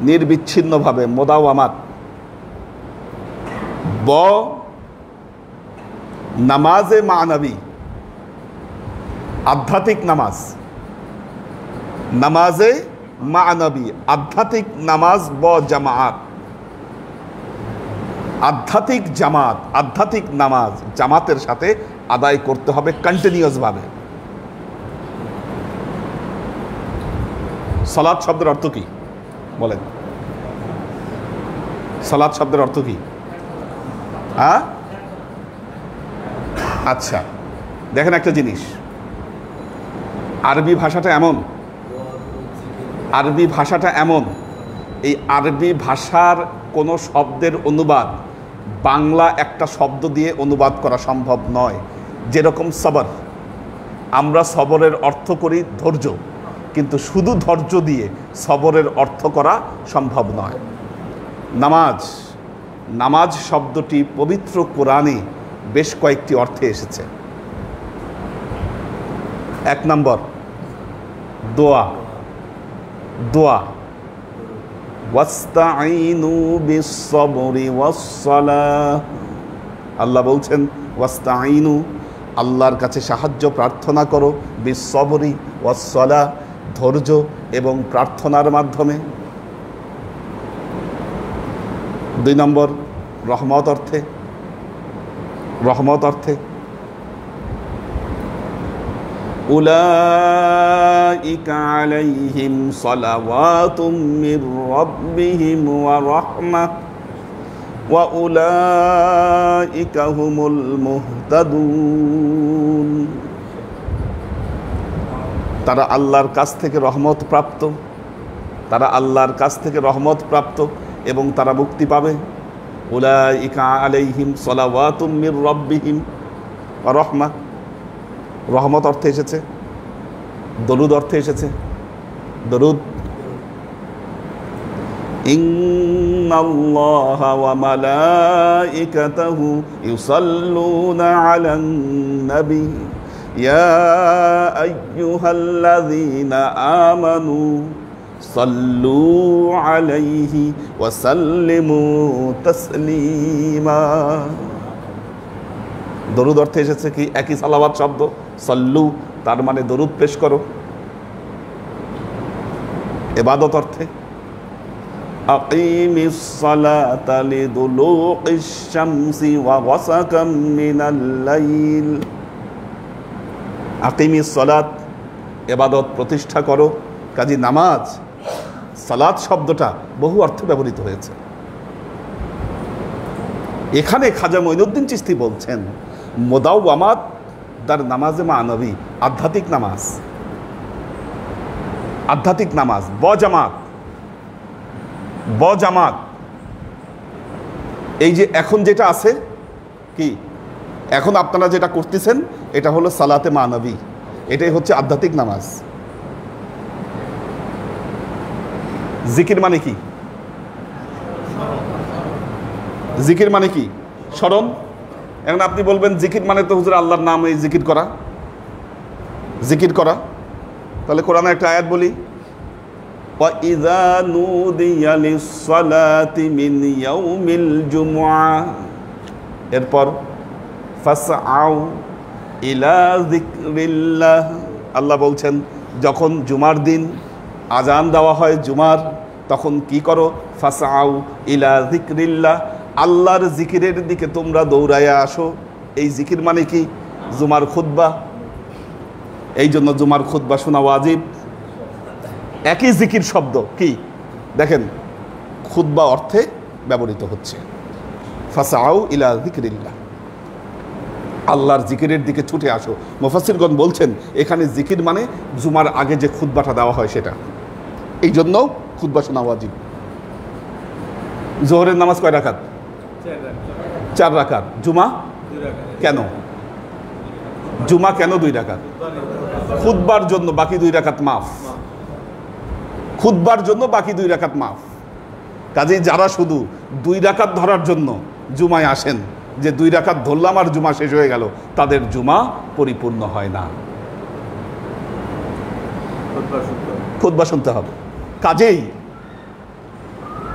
Speaker 2: নির্বিচ্ছিন্নভাবে মুদাওয়ামাত। ব নামাজে মানবী, আধ্যাত্মিক নামাজ, নামাজে মানবী আধ্যাত্মিক নামাজ ব জামাত, আধ্যাত্মিক জামাত, আধ্যাত্মিক নামাজ জামাতের সাথে আদায় করতে হবে কন্টিনিউয়াস ভাবে। সালাত শব্দের অর্থ কি বলেন? সালাত শব্দের অর্থ কি? হ্যাঁ, আচ্ছা দেখেন একটা জিনিস, আরবি ভাষাটা এমন, আরবি ভাষাটা এমন, এই আরবি ভাষার কোনো শব্দের অনুবাদ বাংলা একটা শব্দ দিয়ে অনুবাদ করা সম্ভব নয়। যেরকম সবর, আমরা সবরের অর্থ করি ধৈর্য, কিন্তু শুধু ধৈর্য দিয়ে সবরের অর্থ করা সম্ভব নয়। নামাজ, নামাজ শব্দটি পবিত্র কোরআনে বেশ কয়েকটি অর্থে এসেছে। 1 নম্বর দোয়া, দোয়া, ওয়াস্তাঈনু বিস-সাবরি ওয়াস-সালাহ। আল্লাহ বলছেন ওয়াস্তাঈনু, আল্লাহর কাছে সাহায্য প্রার্থনা করো, বিস-সাবরি ওয়াস-সালাহ, ধৈর্য এবং প্রার্থনার মাধ্যমে। 2 নম্বর রহমত অর্থে, রহমত অর্থে উলাইকা আলাইহিম সালাওয়াতুম মির রাব্বিহিম ওয়া রাহমাহ ওয়া উলাইকা হুমুল মুহতাদুন। তারা আল্লাহর কাছ থেকে রহমত প্রাপ্ত, তারা আল্লাহর কাছ থেকে রহমত প্রাপ্ত এবং তারা মুক্তি পাবে। উলাইকা আলাইহিম সালাওয়াতুম মির রাব্বিহিম ওয়া রাহমাহ, রহমত অর্থে এসেছে, দরুদ অর্থে এসেছে, দরুদ। ইন্নাল্লাহা ওয়া মালাইকাতাহু ইউসাল্লুনা আলান নবী ইয়া আইয়ুহাল্লাযীনা আমানু সাল্লু আলাইহি ওয়া সাল্লিমু তাসলিমা। দরুদ অর্থে এসেছে কি? একই সালাওয়াত শব্দ, সাল্লু তার মানে দরুদ পেশ করো। ইবাদত অর্থে আকিমিস সালাতা লিদুলুকিশ শামসি ওয়া গাসাকাম মিনাল লাইল। আকিমিস সালাত, ইবাদত প্রতিষ্ঠা করো। কাজী নামাজ, সালাত শব্দটা বহু অর্থে ব্যবহৃত হয়েছে। এখানে খাজা মঈনুদ্দিন চিশতি বলছেন মুদাওয়ামাত দার নামাজে মানবী, আধ্যাত্মিক নামাজ, আধ্যাত্মিক নামাজ ব জামাত, ব জামাত। এই যে এখন যেটা আছে কি, এখন আপনারা যেটা করতেছেন এটা হলো সালাতে মানবী, এটাই হচ্ছে আধ্যাত্মিক নামাজ। জিকির মানে কি? জিকির মানে কি? স্মরণ। এখন আপনি বলবেন জিকির মানে তো হুজুর আল্লাহর নাম এই জিকির করা, জিকির করা। তাহলে কোরআনে একটা আয়াত বলি, ওয়া ইযা নুদিয়া লিস-সালাতি মিন ইয়াউমিল জুমআহ, এরপর ফাসআউ ইলা যিকরিল্লাহ। আল্লাহ বলছেন যখন জুমার দিন আজান দেওয়া হয় জুমার, তখন কি করো? ফাসআউ ইলা যিকরিল্লাহ, আল্লাহর জিকিরের দিকে তোমরা দৌড়াইয়া আসো। এই জিকির মানে কি? জুমার খুতবা। এই জন্য জুমার খুতবা শোনা ওয়াজিব। একই জিকির শব্দ কি দেখেন খুতবা অর্থে ব্যবহৃত হচ্ছে। ফাসআউ ইলা যিকরিল্লাহ, আল্লাহর জিকিরের দিকে ছুটে আসো। মুফাসসিরগণ বলছেন এখানে জিকির মানে জুমার আগে যে খুতবাটা দেওয়া হয় সেটা, এই জন্য খুতবা শোনা ওয়াজিব। জোহরের নামাজ কয় রাকাত? 4 রাকাত। জুমা কেন? জুমা কেন 2 রাকাত? খুতবার জন্য বাকি 2 রাকাত মাফ। খুতবার জন্য বাকি 2 রাকাত মাফ। কাজেই যারা শুধু 2 রাকাত ধরার জন্য জুমায় আসেন, যে 2 রাকাত ধরলাম আর জুমা শেষ হয়ে গেল, তাদের জুমা পরিপূর্ণ হয় না, খুতবা শুনতে হবে। কাজেই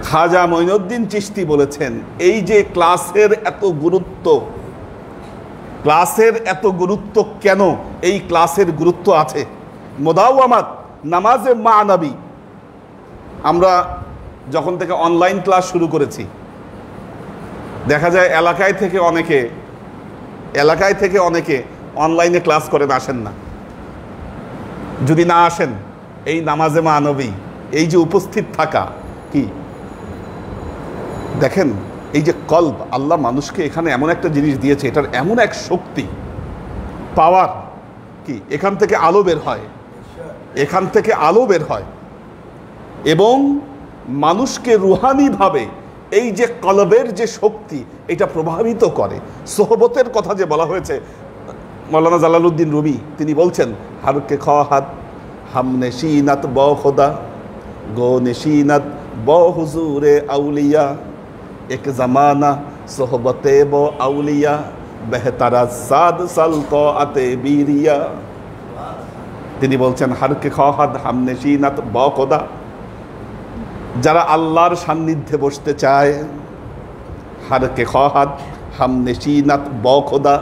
Speaker 2: খাজা মঈনুদ্দিন চিশতি বলেছেন, এই যে ক্লাসের এত গুরুত্ব, ক্লাসের এত গুরুত্ব কেন? এই ক্লাসের গুরুত্ব আছে মুদাওয়ামাত নামাজে মা নবী। আমরা যখন থেকে অনলাইন ক্লাস শুরু করেছি, দেখা যায় এলাকায় থেকে অনেকে অনলাইনে ক্লাস করেন, আসেন না। যদি না আসেন, এই নামাজে মা নবী, এই যে উপস্থিত থাকা, কি দেখেন, এই যে কলব, আল্লাহ মানুষকে এখানে এমন একটা জিনিস দিয়েছে, এটার এমন এক শক্তি, পাওয়ার, কি এখান থেকে আলো বের হয়, এখান থেকে আলো বের হয় এবং মানুষকে রুহানিভাবে এই যে কলবের যে শক্তি, এটা প্রভাবিত করে। সোহবতের কথা যে বলা হয়েছে, মৌলানা জালালউদ্দিন রুমি তিনি বলছেন, হারকে খাহাত হাম নেশিনাত ব খোদা গো নেশিনাত ব হুজুরে আউলিয়া এক জামানা সোহবতে ব আউলিয়া বেহতারা সাদ সাল আতে বীরিয়া। তিনি বলছেন, হারকে খাহাত হাম নেশিনাত ব খোদা, যারা আল্লাহর সান্নিধ্যে বসতে চায়, হারকে খাহাত হাম নেশিনাত ব খোদা,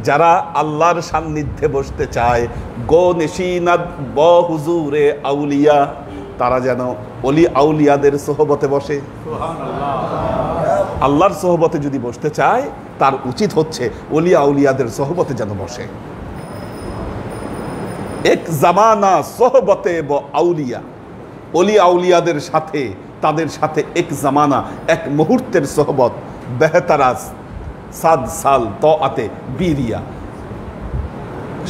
Speaker 2: যারা আল্লাহর সান্নিধ্যে বসতে চায়, গো নেশিনাত ব হুজুরে আউলিয়া, তারা যেন অলি আউলিয়াদের সোহবতে বসে। আল্লাহর সোহবতে যদি বসতে চায়, তার উচিত হচ্ছে অলি আউলিয়াদের সোহবতে যেন বসে। এক জামানা সোহবতে ব আউলিয়া, অলি আউলিয়াদের সাথে, তাদের সাথে এক জামানা, এক মুহূর্তের সোহবত, বেহতারাজ সাদ সাল আতে বীরিয়া,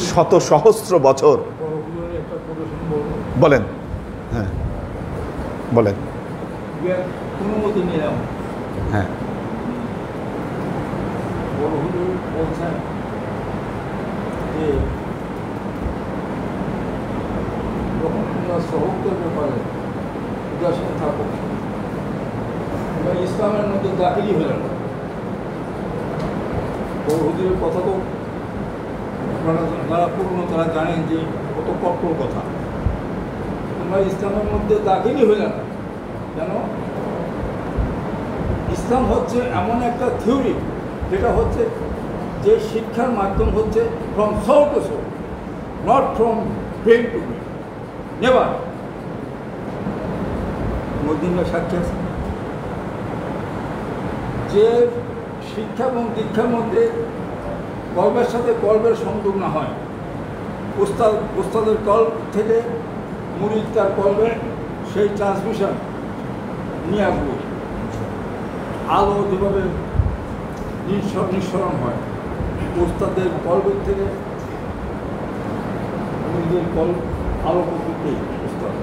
Speaker 2: শত সহস্র বছর। বলেন, হ্যাঁ বলেন। হ্যাঁ,
Speaker 3: ইসলামের মধ্যে দাখিলই হলেন না। হুজুরের কথা তো যারা পুরনো তারা জানেন যে কত কঠোর কথা। আমরা ইসলামের মধ্যে দাখিলই হইলাম না। কেন? ইসলাম হচ্ছে এমন একটা থিওরি, যেটা হচ্ছে যে শিক্ষার মাধ্যম হচ্ছে from soul to soul, not from brain to brain, never. Medina সাক্ষী আছে যে শিক্ষা এবং দীক্ষার মধ্যে কল্পের সাথে কল্পের সংযোগ না হয়, উস্তাদের কল্প থেকে মুরিদ তার কল্পে সেই ট্রান্সমিশন নিয়ে আসবে। আলো যেভাবে নিঃসরণ হয়, উস্তাদের কল্পের থেকে মুরিদের কল্প আলো প্রকৃতি উস্তাদ,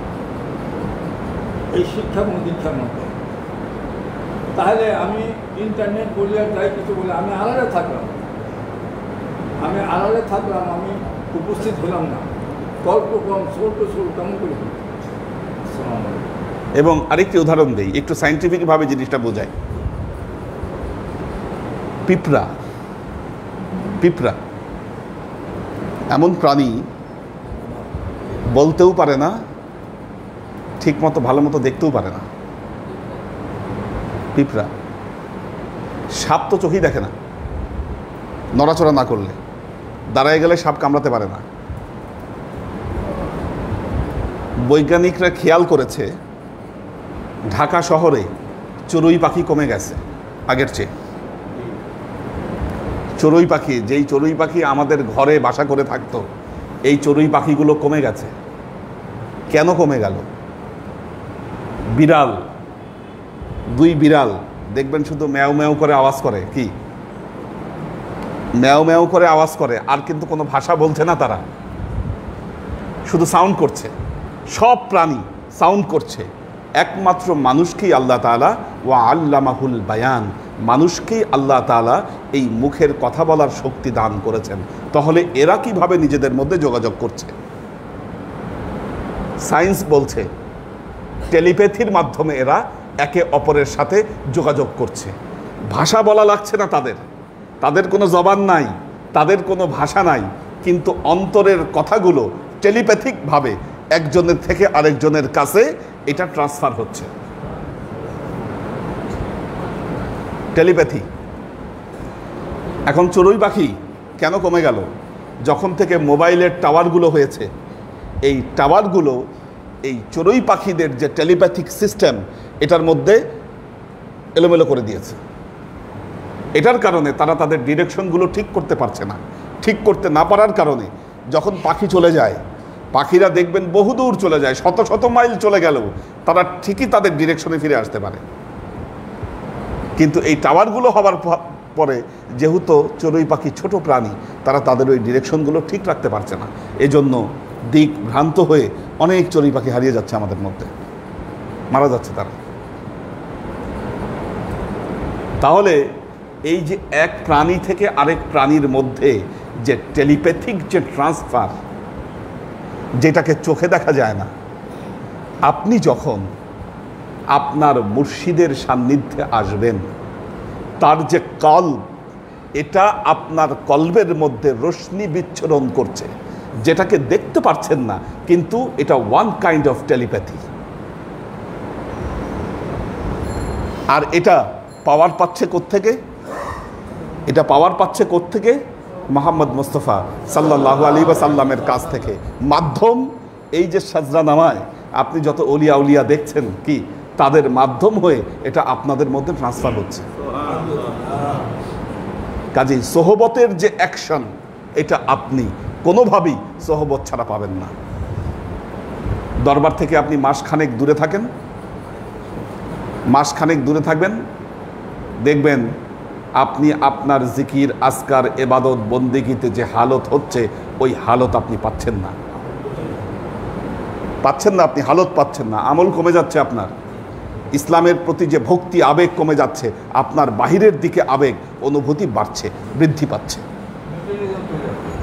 Speaker 3: এই শিক্ষা এবং দীক্ষার মধ্যে। তাহলে আমি ইন্টারনেট বলি আর যাই কিছু বলে, আমি আড়ালে থাকলাম, আমি উপস্থিত হলাম না। গল্প কম, সোল টু সোল কেমন করে?
Speaker 2: এবং আরেকটি উদাহরণ দেই, একটু সায়েন্টিফিকভাবে জিনিসটা বোঝায়। পিঁপড়া এমন প্রাণী, বলতেও পারে না, ঠিক মতো ভালো মতো দেখতেও পারে না। পিঁপড়া। সাপ তো চোখেই দেখে না, নড়াচড়া না করলে, দাঁড়ায় গেলে সাপ কামড়াতে পারে না। বৈজ্ঞানিকরা খেয়াল করেছে, ঢাকা শহরে চড়ুই পাখি কমে গেছে আগের চেয়ে। চড়ুই পাখি, যেই চড়ুই পাখি আমাদের ঘরে বাসা করে থাকতো, এই চড়ুই পাখিগুলো কমে গেছে। কেন কমে গেল? বিড়াল, 2 বিড়াল দেখবেন শুধু ম্যাও ম্যাও করে আওয়াজ করে, কি ম্যাও ম্যাও করে আওয়াজ করে, আর কিন্তু কোনো ভাষা বলছে না, তারা শুধু সাউন্ড করছে। সব প্রাণী সাউন্ড করছে, একমাত্র মানুষকেই আল্লাহ তাআলা ওয়া আল্লামাহুল বায়ান, মানুষকেই আল্লাহ তাআলা এই মুখের কথা বলার শক্তি দান করেছেন। তাহলে এরা কিভাবে নিজেদের মধ্যে যোগাযোগ করছে? সায়েন্স বলছে টেলিপ্যাথির মাধ্যমে এরা একে অপরের সাথে যোগাযোগ করছে। ভাষা বলা লাগছে না তাদের, তাদের কোনো জবান নাই, তাদের কোনো ভাষা নাই, কিন্তু অন্তরের কথাগুলো টেলিপ্যাথিকভাবে একজনের থেকে আরেকজনের কাছে এটা ট্রান্সফার হচ্ছে। টেলিপ্যাথি। এখন চড়ুই পাখি কেন কমে গেল? যখন থেকে মোবাইলের টাওয়ারগুলো হয়েছে, এই টাওয়ারগুলো এই চড়ুই পাখিদের যে টেলিপ্যাথিক সিস্টেম এটার মধ্যে এলোমেলো করে দিয়েছে। এটার কারণে তারা তাদের ডিরেকশনগুলো ঠিক করতে পারছে না। ঠিক করতে না পারার কারণে যখন পাখি চলে যায়, পাখিরা দেখবেন বহুদূর চলে যায়, শত শত মাইল চলে গেলেও তারা ঠিকই তাদের ডিরেকশনে ফিরে আসতে পারে। কিন্তু এই টাওয়ারগুলো হওয়ার পরে যেহেতু চড়ুই পাখি ছোট প্রাণী, তারা তাদের ওই ডিরেকশনগুলো ঠিক রাখতে পারছে না। এজন্য দিক ভ্রান্ত হয়ে অনেক চড়ুই পাখি হারিয়ে যাচ্ছে আমাদের মধ্যে, মারা যাচ্ছে তারা। তাহলে এই যে এক প্রাণী থেকে আরেক প্রাণীর মধ্যে যে টেলিপ্যাথিক যে ট্রান্সফার, যেটাকে চোখে দেখা যায় না, আপনি যখন আপনার মুর্শিদের সান্নিধ্যে আসবেন, তার যে কল্ব, এটা আপনার কল্বের মধ্যে রশ্মি বিচ্ছুরণ করছে, যেটাকে দেখতে পাচ্ছেন না, কিন্তু এটা ওয়ান কাইন্ড অফ টেলিপ্যাথি। আর এটা পাওয়ার পাচ্ছে কোত্থেকে? এটা পাওয়ার পাচ্ছে কোত্থেকে? মুহাম্মদ মুস্তাফা সাল্লাল্লাহু আলাইহি ওয়াসাল্লামের কাছ থেকে। মাধ্যম এই যে সাজদা নামায় আপনি যত ওলিয়া উলিয়া দেখছেন, কি তাদের মাধ্যম হয়ে এটা আপনাদের মধ্যে ট্রান্সফার হচ্ছে। কাজেই সোহবতের যে অ্যাকশন, এটা আপনি কোনোভাবেই সোহবত ছাড়া পাবেন না। দরবার থেকে আপনি মাসখানেক দূরে থাকেন, মাসখানেক দূরে থাকবেন, দেখবেন আপনি আপনার জিকির, আজকার, এবাদত, বন্দেগীতে যে হালত হচ্ছে, ওই হালত আপনি পাচ্ছেন না, পাচ্ছেন না, আপনি হালত পাচ্ছেন না। আমল কমে যাচ্ছে আপনার, ইসলামের প্রতি যে ভক্তি, আবেগ কমে যাচ্ছে, আপনার বাহিরের দিকে আবেগ, অনুভূতি বাড়ছে, বৃদ্ধি পাচ্ছে।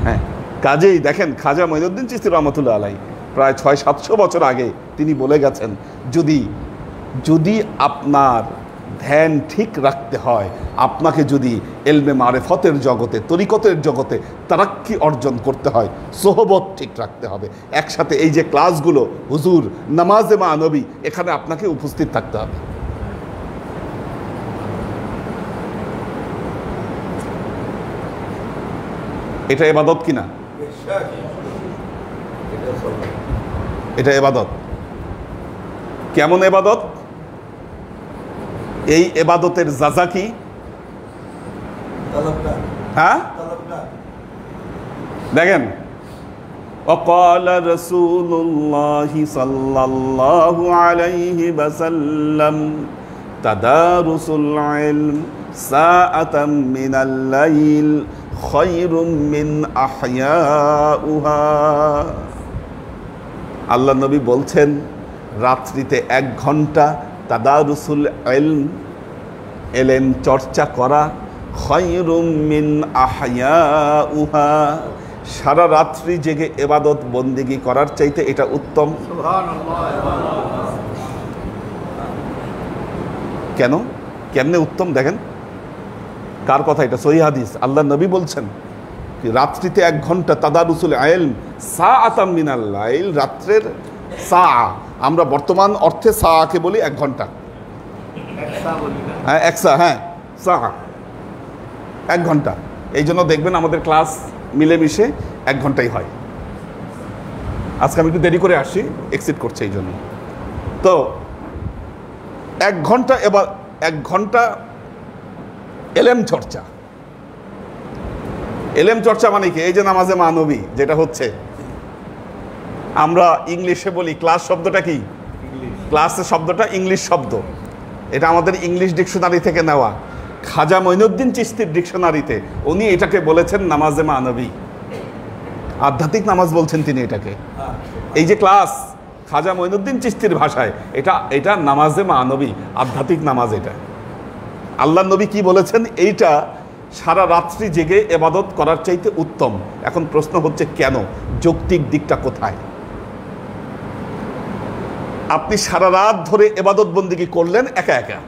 Speaker 2: হ্যাঁ, কাজেই দেখেন খাজা মঈনুদ্দিন চিশতি রহমতুল্লাহ আলাইহি প্রায় 600-700 বছর আগে তিনি বলে গেছেন, যদি আপনার ধ্যান ঠিক রাখতে হয়, আপনাকে যদি এলমে মারেফতের জগতে, তরিকতের জগতে তারাক্কি অর্জন করতে হয়, সোহবত ঠিক রাখতে হবে। একসাথে এই যে ক্লাসগুলো, হুজুর, নামাজে মা নবী, এখানে আপনাকে উপস্থিত থাকতে হবে। এটা ইবাদত কিনা? এটা ইবাদত। কেমন ইবাদত? এই ইবাদতের জাযা কি? হ্যাঁ, দেখেন, وقال رسول الله صلى الله عليه وسلم تدارس العلم ساعة من الليل خير من أحياؤها। আল্লাহ নবী বলছেন, রাত্রিতে 1 ঘন্টা তাদারুসুল ইলম, এলেম চর্চা করা, খায়রুম মিন আহয়াউহা, সারা রাত্রি জেগে ইবাদত বন্দেগী করার চাইতে এটা উত্তম। কেন? কেমনে উত্তম? দেখেন কার কথা এটা? সহিহ হাদিস। আল্লাহ নবী বলছেন রাত্রিতে 1 ঘন্টা তাদারুসুল ইলম সাআতাম মিনাল লাইল, রাত্রের সা, আমরা বর্তমান অর্থে সাকে বলি 1 ঘন্টা, হ্যাঁ একসা, হ্যাঁ সা 1 ঘন্টা। এই জন্য দেখবেন আমাদের ক্লাস মিলেমিশে 1 ঘন্টাই হয়। আজকে আমি একটু দেরি করে আসি, এক্সিট করছে এই জন্য। তো 1 ঘন্টা, এবার 1 ঘন্টা এলেম চর্চা। এলেম চর্চা মানে কি? এই যে নামাজে মা নবী যেটা হচ্ছে, আমরা ইংলিশে বলি ক্লাস, শব্দটা কি? ক্লাসের শব্দটা ইংলিশ শব্দ, এটা আমাদের ইংলিশ ডিকশনারি থেকে নেওয়া। খাজা মঈনুদ্দিন চিশতির ডিকশনারিতে উনি এটাকে বলেছেন নামাজে মা নবী, আধ্যাত্মিক নামাজ বলছেন তিনি এটাকে। এই যে ক্লাস খাজা মঈনুদ্দিন চিশতির ভাষায় এটা নামাজে মা নবী, আধ্যাত্মিক নামাজ। এটা আল্লাহ নবী কি বলেছেন? এইটা সারা রাত্রি জেগে এবাদত করার চাইতে উত্তম। এখন প্রশ্ন হচ্ছে কেন? যৌক্তিক দিকটা কোথায়? আপনি সারা রাত ধরে এবাদত বন্দিগি করলেন একা একা,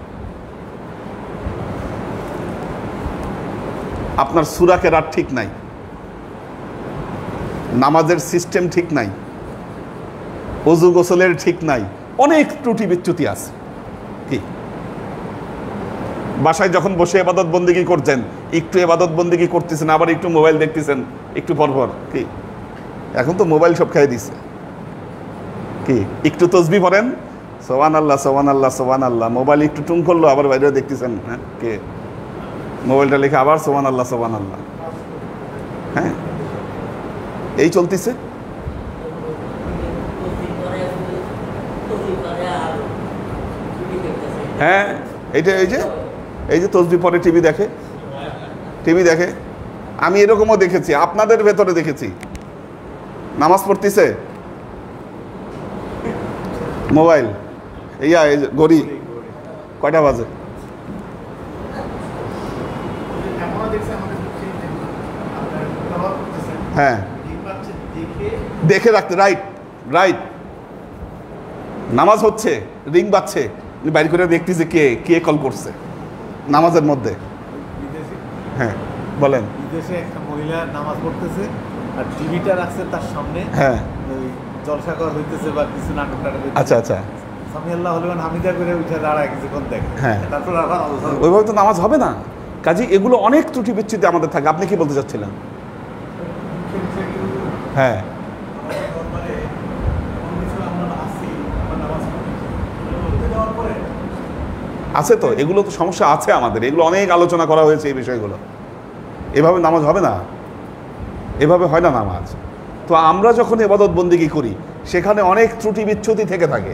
Speaker 2: আপনার সূরা কেরাত ঠিক নাই, নামাজের সিস্টেম ঠিক নাই, ওযু গোসলের ঠিক নাই, অনেক ত্রুটি বিচ্যুতি আছে। কি বাসায় যখন বসে ইবাদত বন্দেগী করছেন, একটু ইবাদত বন্দেগী করতেছেন, আবার একটু মোবাইল দেখতেছেন একটু পরপর, কি এখন তো মোবাইল সব খাইয়ে দিছে। কি একটু তসবিহ পড়েন, সুবহানাল্লাহ সুবহানাল্লাহ সুবহানাল্লাহ, মোবাইল একটু টুং করলো আবার বাইরে দেখতেছেন, হ্যাঁ কে মোবাইলটা লিখে আবার সুবহানাল্লাহ সুবহানাল্লাহ, হ্যাঁ এই চলতেছে। হ্যাঁ এইটা এই যে তসবিহ পড়ে টিভি দেখে, আমি এরকমও দেখেছি, আপনাদের ভেতরে দেখেছি, নামাজ পড়তেছে মোবাইল, এই ঘড়ি কয়টা বাজে, হ্যাঁ দেখে রাখতে, রাইট নামাজ হচ্ছে, রিং বাজছে, বাইরে করে দেখতেছে কে কল করছে নামাজের মধ্যে। হ্যাঁ বলেন।
Speaker 1: বিদেশে একটা মহিলা নামাজ পড়তেছে আর টিভিটা রাখছে তার সামনে,
Speaker 2: হ্যাঁ
Speaker 1: ওই জলসা করা হইতেছে বা কিছু নাটক টাটক হইতেছে।
Speaker 2: আচ্ছা
Speaker 1: সামি আল্লাহ হলিমান হামিদা করে উঠে দাঁড়ায় কিছুক্ষণ দেখে,
Speaker 2: হ্যাঁ
Speaker 1: তারপর আবার
Speaker 2: ওইভাবে তো নামাজ হবে না। কাজে এগুলো অনেক ত্রুটি বিচ্ছুতি আমাদের থাকে। আপনি কি বলতে চাচ্ছিলেন? হ্যাঁ আছে তো, এগুলো তো সমস্যা আছে আমাদের, এগুলো অনেক আলোচনা করা হয়েছে এই বিষয়গুলো। এভাবে নামাজ হবে না, এভাবে হয় না নামাজ। তো আমরা যখন ইবাদত বন্দেগী করি সেখানে অনেক ত্রুটি বিচ্ছুতি থেকে থাকে,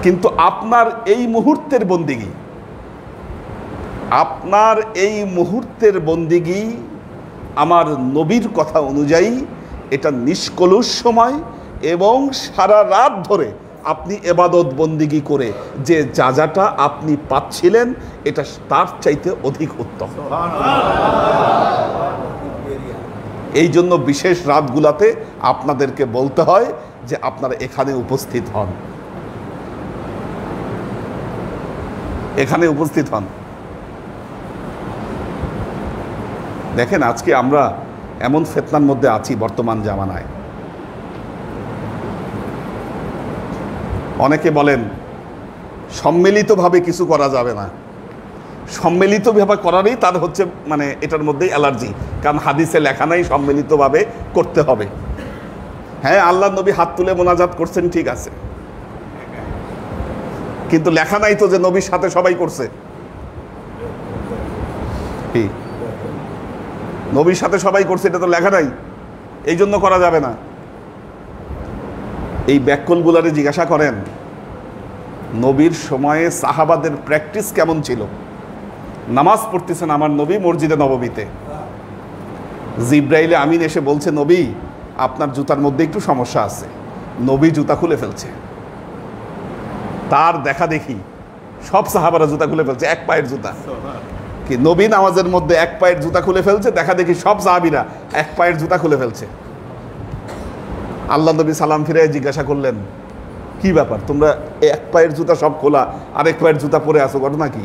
Speaker 2: কিন্তু আপনার এই মুহূর্তের বন্দেগী, আপনার এই মুহূর্তের বন্দেগী আমার নবীর কথা অনুযায়ী এটা নিষ্কলুষ সময় এবং সারা রাত ধরে আপনি ইবাদত বন্দেগী করে যে যাজাটা আপনি পাচ্ছিলেন এটা তার চাইতে অধিক উত্তম। এই জন্য বিশেষ রাতগুলাতে আপনাদেরকে বলতে হয় যে আপনারা এখানে উপস্থিত হন, এখানে উপস্থিত হন। দেখেন আজকে আমরা এমন ফিতনার মধ্যে আছি বর্তমান জামানায়। অনেকে বলেন সম্মিলিতভাবে কিছু করা যাবে না, সম্মিলিতভাবে করারই তার হচ্ছে মানে এটার মধ্যেই অ্যালার্জি, কারণ হাদিসে লেখা নাই সম্মিলিতভাবে করতে হবে। হ্যাঁ আল্লাহ নবী হাত তুলে মোনাজাত করছেন ঠিক আছে, কিন্তু লেখা নাই তো যে নবীর সাথে সবাই করছে। কি নবীর সাথে সবাই করছে এটা তো লেখা নাই, এই জন্য করা যাবে না। এই ব্যাককলগুলারে জিজ্ঞাসা করেন নবীর সময়ে সাহাবাদের প্র্যাকটিস কেমন ছিল। নামাজ পড়তেছেন আমার নবী মসজিদে নববীতে, জিব্রাইলে আমিন এসে বলছে নবী আপনার জুতার মধ্যে একটু সমস্যা আছে। নবী জুতা খুলে ফেলছে, তার দেখা দেখি সব সাহাবারা জুতা খুলে ফেলছে, এক পায়ের জুতা। কি নবী নামাজের মধ্যে এক পায়ের জুতা খুলে ফেলছে, দেখা দেখি সব সাহাবীরা এক পায়ের জুতা খুলে ফেলছে। আল্লাহ নবী সালাম ফিরে জিজ্ঞাসা করলেন কি ব্যাপার, তোমরা এক পায়ের জুতা সব খোলা আরেক পায়ের জুতা পরে আসো, ঘটনা কি?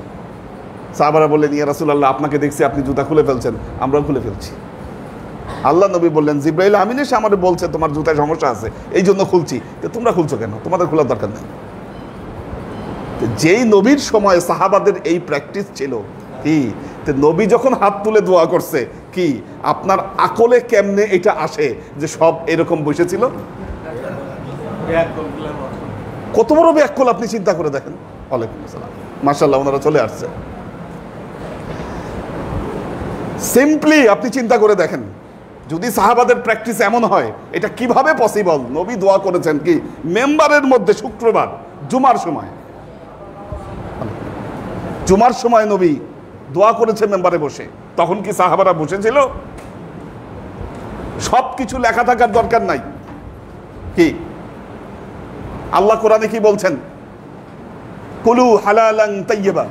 Speaker 2: সাহাবারা বললেন ইয়া রাসূলুল্লাহ আপনাকে দেখছি আপনি জুতা খুলে ফেলছেন, আমরাও খুলে ফেলছি। আল্লাহ নবী বললেন জিব্রাইল আমিন এসে আমাদের বলছে তোমার জুতায় সমস্যা আছে এই জন্য খুলছি, তো তোমরা খুলছো কেন? তোমাদের খোলার দরকার নেই। যেই নবীর সময় সাহাবাদের এই প্র্যাকটিস ছিল, কি নবী যখন হাত তুলে দোয়া করছে, কি আপনার আকলে কেমনে এটা আসে যে সব এরকম বসেছিল? কত বড় ব্যাককল আপনি চিন্তা করে দেখেন। ওয়ালাইকুম আসসালাম, মাশাআল্লাহ ওনারা চলে আসছে। সিম্পলি আপনি চিন্তা করে দেখেন যদি সাহাবাদের প্র্যাকটিস এমন হয় এটা কিভাবে পসিবল? নবী দোয়া করেছেন কি মেম্বারের মধ্যে শুক্রবার জুমার সময় নবী দোয়া করেছে মেম্বারে বসে, তখন কি সাহাবারা বসেছিল? সব কিছু লেখা থাকার দরকার নাই। কি আল্লাহ কোরআনে কি বলছেন? কুলু হালালান তাইয়্যিবা,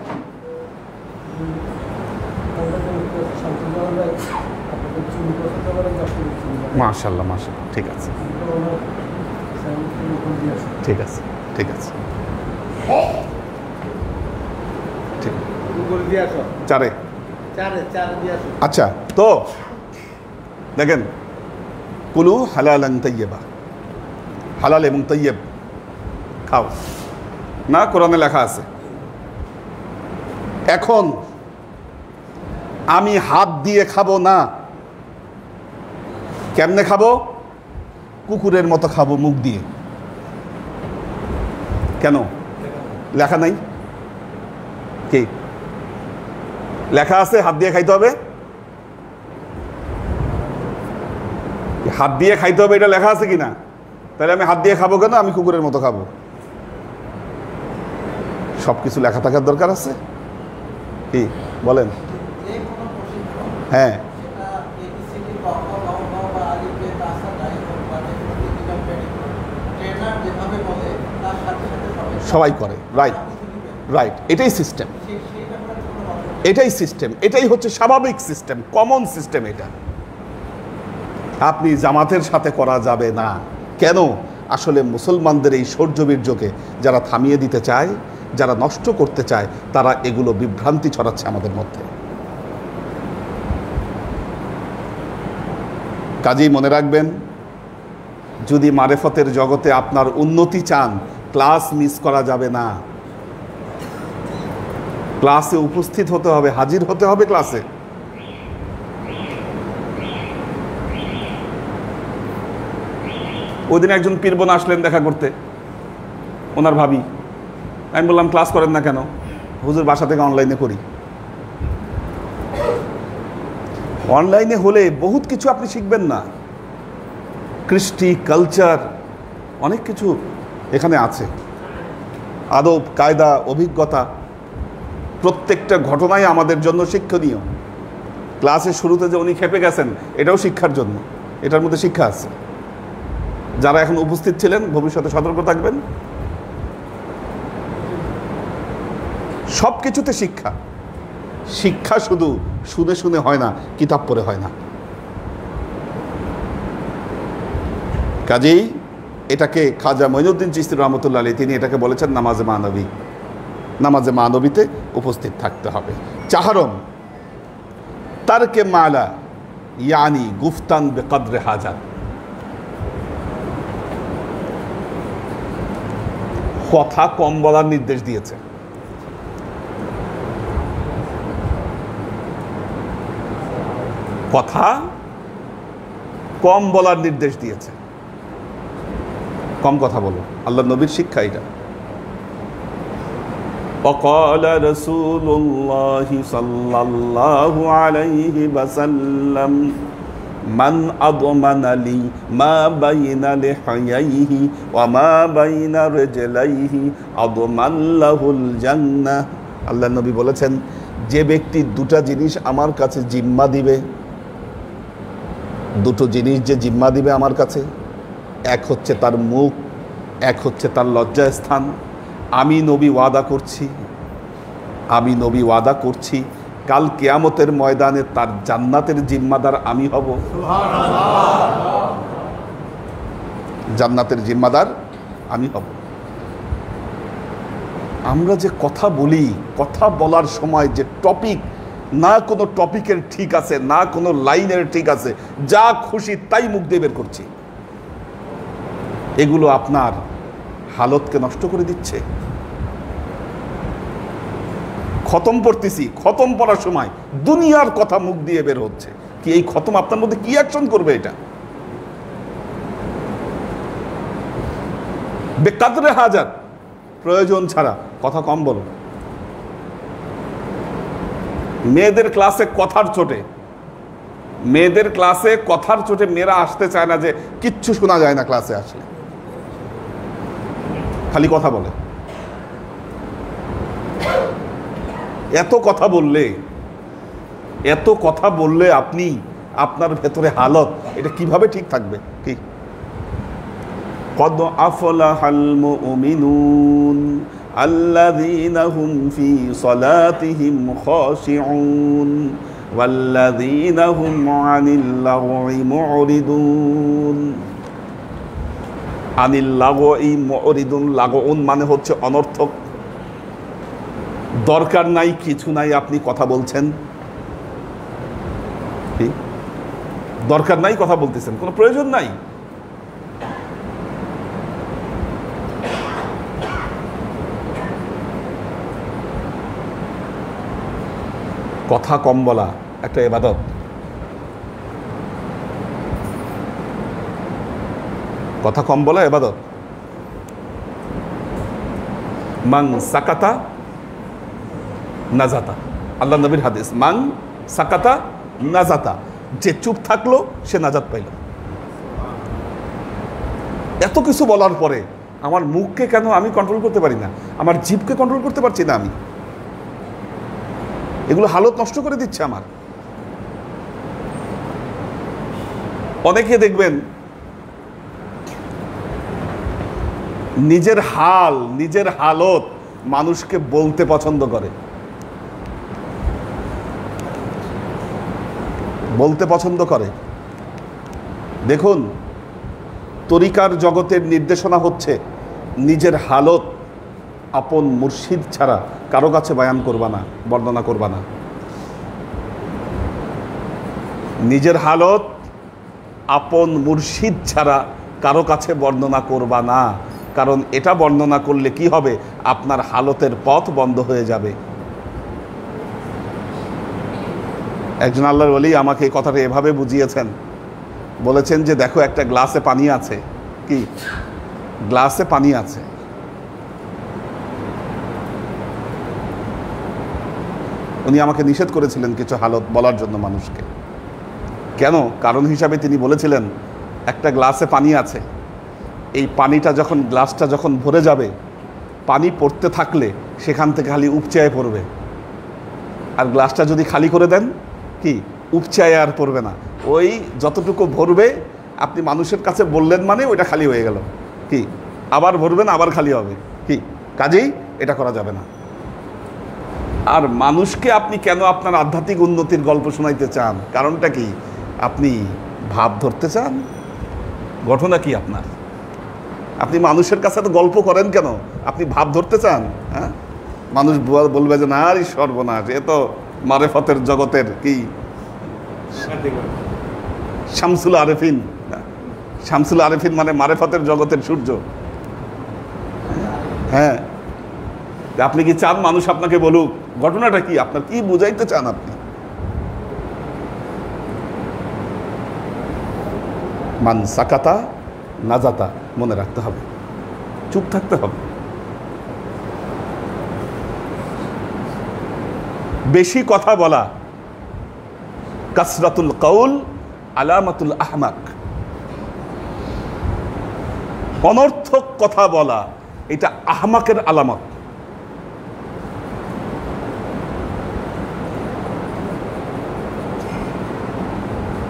Speaker 2: মাশাআল্লাহ মাশাআল্লাহ, ঠিক আছে ঠিক আছে ঠিক আছে, ঠিক
Speaker 1: করে দিয়ে আসো,
Speaker 2: চারে।
Speaker 1: চারে দিয়ে আসো।
Speaker 2: আচ্ছা, তো দেখেন, কুলু হালালান তাইয়্যিবা, হালাল এবং তাইয়্যিব খাও না, কোরআনে লেখা আছে। এখন আমি হাত দিয়ে খাবো না, কেমনে খাবো? কুকুরের মতো খাবো, মুখ দিয়ে। কেন? লেখা নাই কি? লেখা আছে হাত দিয়ে খাইতে হবে, হাত দিয়ে খাইতে হবে, এটা লেখা আছে কিনা? তাহলে আমি হাত দিয়ে খাবো কেন? আমি কুকুরের মতো খাবো। সবকিছু লেখা থাকার দরকার আছে কি বলেন? হ্যাঁ, সবাই করে, রাইট রাইট, এটাই সিস্টেম, এটাই সিস্টেম, এটাই হচ্ছে স্বাভাবিক সিস্টেম, কমন সিস্টেম। এটা আপনি জামাতের সাথে করা যাবে না। কেন? আসলে মুসলমানদের এই শৌর্যবীর্যকে যারা থামিয়ে দিতে চায়, যারা নষ্ট করতে চায়, তারা এগুলো বিভ্রান্তি ছড়াচ্ছে আমাদের মধ্যে। কাজেই মনে রাখবেন, যদি মারেফতের জগতে আপনার উন্নতি চান, ক্লাস মিস করা যাবে না। ক্লাসে উপস্থিত হতে হবে, হাজির হতে হবে ক্লাসে। ওই দিন একজন পীর বোন আসলেন দেখা করতে, ওনার ভাবি। আমি বললাম ক্লাস করেন না কেন? হুজুর বাসা থেকে অনলাইনে করি। অনলাইনে হলে বহুত কিছু আপনি শিখবেন না, কৃষ্টি, কালচার, অনেক কিছু এখানে আছে, আদব কায়দা, অভিজ্ঞতা, প্রত্যেকটা ঘটনাই আমাদের জন্য শিক্ষণীয়। ক্লাসের শুরুতে যে উনি খেপে গেছেন, এটাও শিক্ষার জন্য, এটার মধ্যে শিক্ষা আছে। যারা এখন উপস্থিত ছিলেন, ভবিষ্যতে সতর্ক থাকবেন। সব কিছুতে শিক্ষা, শিক্ষা শুধু শুনে শুনে হয় না, কিতাব পড়ে হয় না। কাজেই এটাকে খাজা মঈনুদ্দিন চিশতি রহমতুল্লাহ আলাইহি তিনি এটাকে বলেছেন নামাজে মানবী। নামাজে মানবীতে উপস্থিত থাকতে হবে। চাহারম তারকে মালা ইয়ানি গুফতান বেকদরে হাজাত, কথা কম বলার নির্দেশ দিয়েছে। কথা কম বলার নির্দেশ দিয়েছে, কম কথা বলো। আল্লাহ নবীর শিক্ষা এটা। وقال رسول الله صلى الله عليه وسلم من أضمن لي ما بين لحييه وما بين رجليه أضمن له الجنة। আল্লাহ নবী বলেছেন, যে ব্যক্তি দুটা জিনিস আমার কাছে জিম্মা দিবে, দুটো জিনিস যে জিম্মা দিবে আমার কাছে, এক হচ্ছে তার মুখ, এক হচ্ছে তার লজ্জাস্থান। আমি নবী ওয়াদা করছি, আমি নবী ওয়াদা করছি, কাল কিয়ামতের ময়দানে তার জান্নাতের জিম্মাদার আমি হব। জান্নাতের জিম্মাদার আমি হব। আমরা যে কথা বলি, কথা বলার সময় যে টপিক, না কোনো টপিকের ঠিক আছে, না কোনো লাইনের ঠিক আছে, যা খুশি তাই মুখ দিয়ে বের করছি, এগুলো আপনার হালতকে নষ্ট করে দিচ্ছে। খতম পড়তেছি, খতম পড়ার সময় দুনিয়ার কথা মুখ দিয়ে বের হচ্ছে, কি এই খতম আপনার মধ্যে কি অ্যাকশন করবে? এটা বেকাদরে হাজার, প্রয়োজন ছাড়া কথা কম বলো। মেয়েদের ক্লাসে কথার চোটে, মেয়েদের ক্লাসে কথার চোটে মেয়েরা আসতে চায় না, যে কিচ্ছু শোনা যায় না ক্লাসে আসলে, খালি কথা বলে। এত কথা বললে, এত কথা বললে আপনি, আপনার ভেতরে হালত, এটা কিভাবে ঠিক থাকবে? কি কদ আফলাহাল মুমিনুন আল্লাযীনা হুম ফি সালাতিহিম খাশিউন ওয়াল্লাযীনা হুম আনিল লাগওয়ি মুরিদুন। আনিল লাগওয়ি মুরিদুন, লাগওয়ুন মানে হচ্ছে অনর্থক, দরকার নাই, কিছু নাই, আপনি কথা বলছেন, দরকার নাই কথা বলতেছেন, কোনো প্রয়োজন নাই। কথা কম বলা একটা ইবাদত। কথা কম বলা ইবাদত। মান সাকাতা নাজাতা, আল্লাহ নবীর হাদিস, মান সাকাতা নাজাতা, যে চুপ থাকলো সে নাজাত পাইল। এত কিছু বলার পরে আমার মুখকে কেন আমি কন্ট্রোল করতে পারি না, আমার জিভকে কন্ট্রোল করতে পারছি না আমি? এগুলো হালত নষ্ট করে দিচ্ছে আমার। অনেকে দেখবেন নিজের হাল, নিজের হালত মানুষকে বলতে পছন্দ করে, বলতে পছন্দ করে। দেখুন, তরিকার জগতের নির্দেশনা হচ্ছে নিজের হালত আপন মুর্শিদ ছাড়া কারো কাছে বয়ান করবা না, বর্ণনা করবা না। নিজের হালত আপন মুর্শিদ ছাড়া কারো কাছে বর্ণনা করবা না, কারণ এটা বর্ণনা করলে কি হবে, আপনার হালতের পথ বন্ধ হয়ে যাবে। একজন আল্লাহর ওলি আমাকে এই কথাটা এভাবে বুঝিয়েছেন, বলেছেন যে দেখো একটা গ্লাসে পানি আছে, কি গ্লাসে পানি আছে, উনি আমাকে নিষেধ করেছিলেন কিছু হালত বলার জন্য মানুষকে। কেন? কারণ হিসাবে তিনি বলেছিলেন একটা গ্লাসে পানি আছে, এই পানিটা যখন, গ্লাসটা যখন ভরে যাবে, পানি পড়তে থাকলে সেখান থেকে খালি উপচায় পড়বে, আর গ্লাসটা যদি খালি করে দেন কি উপচায় আর পড়বে না, ওই যতটুকু ভরবে আপনি মানুষের কাছে বললেন মানে ওইটা খালি হয়ে গেল, কি আবার ভরবেন আবার খালি হবে, কি কাজেই এটা করা যাবে না। আর মানুষকে আপনি কেন আপনার আধ্যাত্মিক উন্নতির গল্প শোনাইতে চান? কারণটা কি? আপনি ভাব ধরতে চান? ঘটনা কি আপনার? আপনি মানুষের কাছে তো গল্প করেন কেন? আপনি ভাব ধরতে চান? হ্যাঁ, মানুষ বলবে যে না রে সর্বনাশ, এ তো মারেফতের জগতের কি শামসুল আরেফিন। শামসুল আরেফিন মানে মারেফতের জগতের সূর্য। হ্যাঁ, আপনি কি চান মানুষ আপনাকে বলুক? ঘটনাটা কি? আপনার কি বুঝাইতে চান আপনি? মান সাকাতা নাজাতা, মনে রাখতে হবে, চুপ থাকতে হবে। বেশি কথা বলা, কাসরাতুল কাউল আলামাতুল আহমাক, অনর্থক কথা বলা এটা আহমাকের আলামত।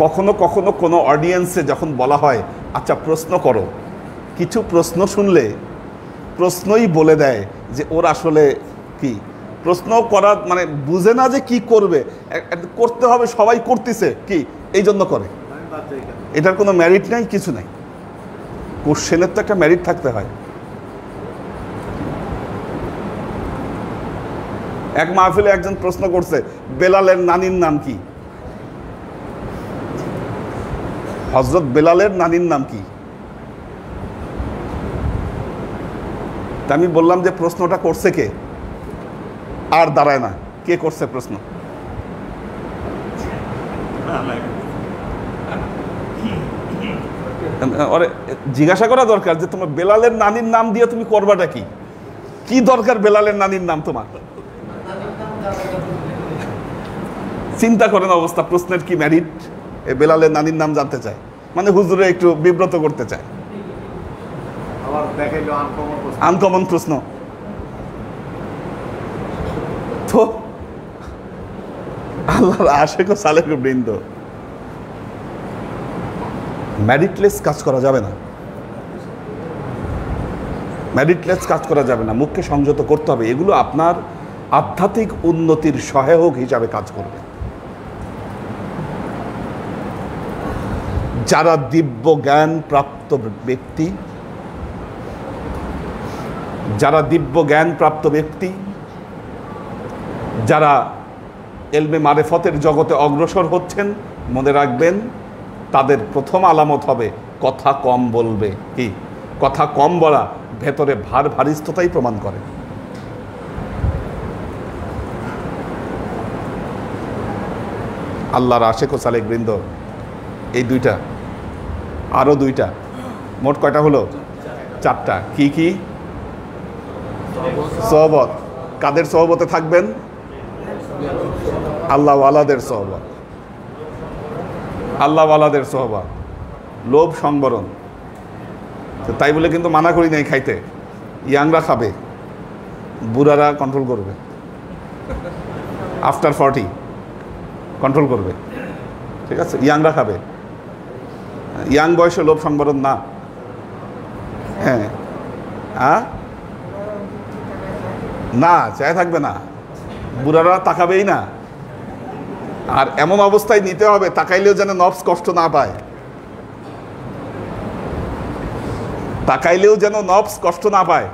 Speaker 2: কখনো কখনো কোনো অডিয়েন্সে যখন বলা হয় আচ্ছা প্রশ্ন করো, কিছু প্রশ্ন শুনলে প্রশ্নই বলে দেয় যে ওর আসলে কি প্রশ্ন করার মানে বুঝে না যে কি করবে, করতে হবে, সবাই করতেছে কি এই জন্য করে, এটার কোনো ম্যারিট নাই, কিছু নাই। কোশ্চেনের তো একটা ম্যারিট থাকতে হয়। এক মাহফিলে একজন প্রশ্ন করছে বেলালের নানির নাম কি? হযরত বেলালের নানির নাম কি? তা আমি বললাম যে প্রশ্নটা করছে কে? আর দাঁড়ায় না, কে করছে প্রশ্ন? জিজ্ঞাসা করা দরকার যে তোমার বেলালের নানির নাম দিয়ে তুমি করবাটা কি? কি দরকার বেলালের নানির নাম তোমার? চিন্তা করেন অবস্থা, প্রশ্নের কি ম্যারিট? এ বেলালের নানির নাম জানতে চায়, মানে হুজুরে একটু বিব্রত করতে চায়। আনকমন প্রশ্ন। তো আল্লাহর আশিক ও সালেক বৃন্দ, ম্যারিটলেস কাজ করা যাবে না, ম্যারিটলেস কাজ করা যাবে না, মুখকে সংযত করতে হবে। এগুলো আপনার আধ্যাত্মিক উন্নতির সহায়ক হিসাবে কাজ করবে। যারা দিব্য জ্ঞান প্রাপ্ত ব্যক্তি, যারা দিব্য জ্ঞান প্রাপ্ত ব্যক্তি, যারা এলমে মারেফতের জগতে অগ্রসর হচ্ছেন, মনে রাখবেন তাদের প্রথম আলামত হবে কথা কম বলবে। কি কথা কম বলা ভেতরে ভারিস্থতাই প্রমাণ করে। আল্লাহর আশেক ও সালেক বৃন্দ, এই দুইটা, আরও দুইটা, মোট কয়টা হলো? 4টা। কি কি? সহবত। কাদের সহবতে থাকবেন? আল্লাহওয়ালাদের সহবত, আল্লাহওয়ালাদের সহবত। লোভ সংবরণ, তো তাই বলে কিন্তু মানা করি নাই খাইতে। ইয়াংরা খাবে, বুড়ারা কন্ট্রোল করবে, আফটার 40 কন্ট্রোল করবে, ঠিক আছে? ইয়াংরা খাবে, ইয়াং বয়সে লোভ সংবরণ না। হ্যাঁ, না চায় থাকবে না, বুড়ারা তাকাবেই না। আর এমন অবস্থায় নিতে হবে তাকাইলেও যেন নফস কষ্ট না পায়, তাকাইলেও যেন নফস কষ্ট না পায়,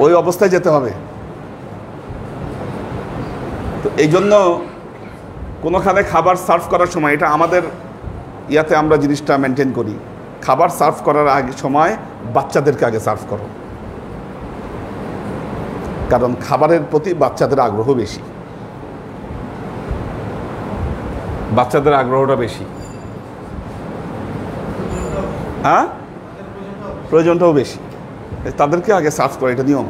Speaker 2: ওই অবস্থায় যেতে হবে। তো এই জন্য কোনোখানে খাবার সার্ভ করার সময়, এটা আমাদের ইয়াতে আমরা জিনিসটা মেনটেন করি, খাবার সার্ভ করার আগে সময় বাচ্চাদেরকে আগে সার্ভ করো, কারণ খাবারের প্রতি বাচ্চাদের আগ্রহ বেশি, বাচ্চাদের আগ্রহটা বেশি। হ্যাঁ, প্রয়োজনটাও বেশি, তাদেরকে আগে সার্ভ করে, এটা নিয়ম।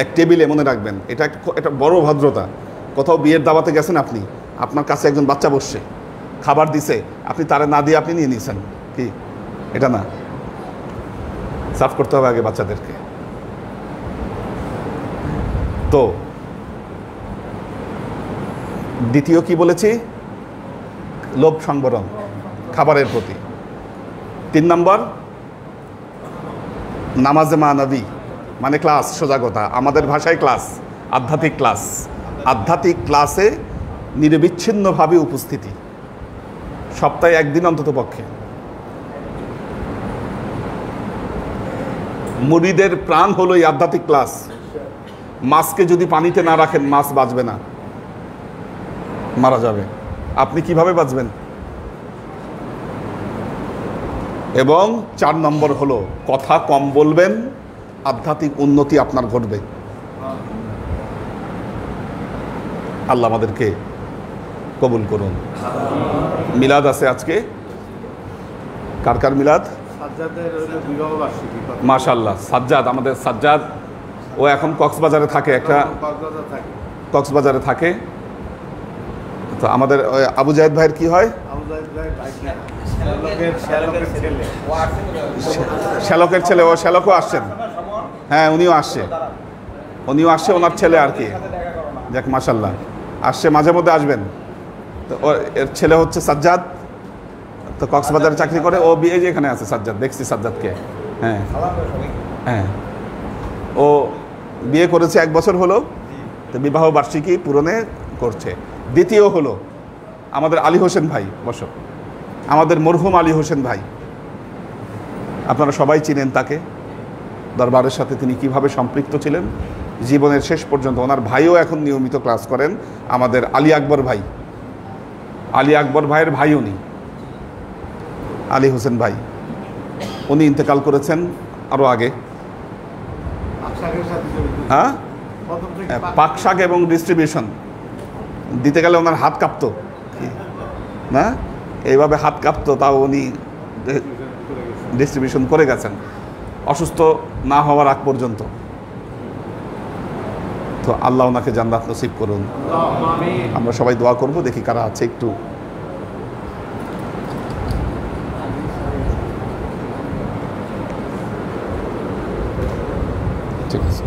Speaker 2: এক টেবিলে মনে রাখবেন, এটা একটা বড় ভদ্রতা। কোথাও বিয়ের দাওয়াতে গেছেন আপনি, আপনার কাছে একজন বাচ্চা বসছে, খাবার দিছে, আপনি তারে না দিয়ে আপনি নিয়ে নিয়েছেন, কি এটা না? সার্ভ করতে হবে আগে বাচ্চাদেরকে। তো দ্বিতীয় কি বলেছি? লোভ সংবরণ খাবারের প্রতি। 3 নম্বর নামাজে মানবী, মানে ক্লাস, সোজা কথা, আমাদের ভাষায় ক্লাস, আধ্যাত্মিক ক্লাস। আধ্যাত্মিক ক্লাসে নিরবিচ্ছিন্নভাবে উপস্থিতি, সপ্তাহে একদিন অন্তত পক্ষে। মুরিদের প্রাণ হলো এই আধ্যাত্মিক ক্লাস। মাছকে যদি পানিতে না রাখেন, মাছ বাঁচবে না, মারা যাবে। আপনি কিভাবে বাঁচবেন? এবং 4 নম্বর হলো কথা কম বলবেন, আধ্যাত্মিক উন্নতি আপনার ঘটবে। আল্লাহ আমাদেরকে কবুল করুন। মিলাদ আছে আজকে, কার কার মিলাদ? মাশাআল্লাহ, সাজ্জাদ, আমাদের সাজ্জাদ, ও এখন কক্সবাজারে থাকে, একটা কক্সবাজারে থাকে। তো আমাদের আবু জায়েদ ভাইয়ের কি হয়? শ্যালকের ছেলে, ও শ্যালকও আসছেন। হ্যাঁ, উনিও আসছে, ওনার ছেলে আর কি। যাক, মাশাআল্লাহ, আসছে, মাঝে মধ্যে আসবেন। তো এর ছেলে হচ্ছে সাজ্জাদ, তো কক্সবাজারে চাকরি করে। ও বিয়ে যে এখানে আছে সাজ্জাদ, দেখছি সাজ্জাদকে। হ্যাঁ হ্যাঁ, ও বিয়ে করেছে 1 বছর হলো, তো বিবাহ বার্ষিকী পূরণে করছে। দ্বিতীয় হলো আমাদের আলী হোসেন ভাই, বসো, আমাদের মরহুম আলী হোসেন ভাই, আপনারা সবাই চিনেন তাকে। দরবারের সাথে তিনি কিভাবে সম্পৃক্ত ছিলেন জীবনের শেষ পর্যন্ত। ওনার ভাইও এখন নিয়মিত ক্লাস করেন, আমাদের আলী আকবর ভাই, আলী আকবর ভাইয়ের ভাই উনি, আলী হোসেন ভাই। উনি ইন্তেকাল করেছেন আরও আগে। হ্যাঁ, পাক শাক এবং ডিস্ট্রিবিউশন দিতে গেলে ওনার হাত কাঁপতো না, এইভাবে হাত কাঁপতো, তাও উনি ডিস্ট্রিবিউশন করে গেছেন অসুস্থ না হওয়ার আগ পর্যন্ত। তো আল্লাহ ওনাকে জান্নাত নসিব করুন। আমরা সবাই দোয়া করব, দেখি কারা আছে একটু। ঠিক আছে,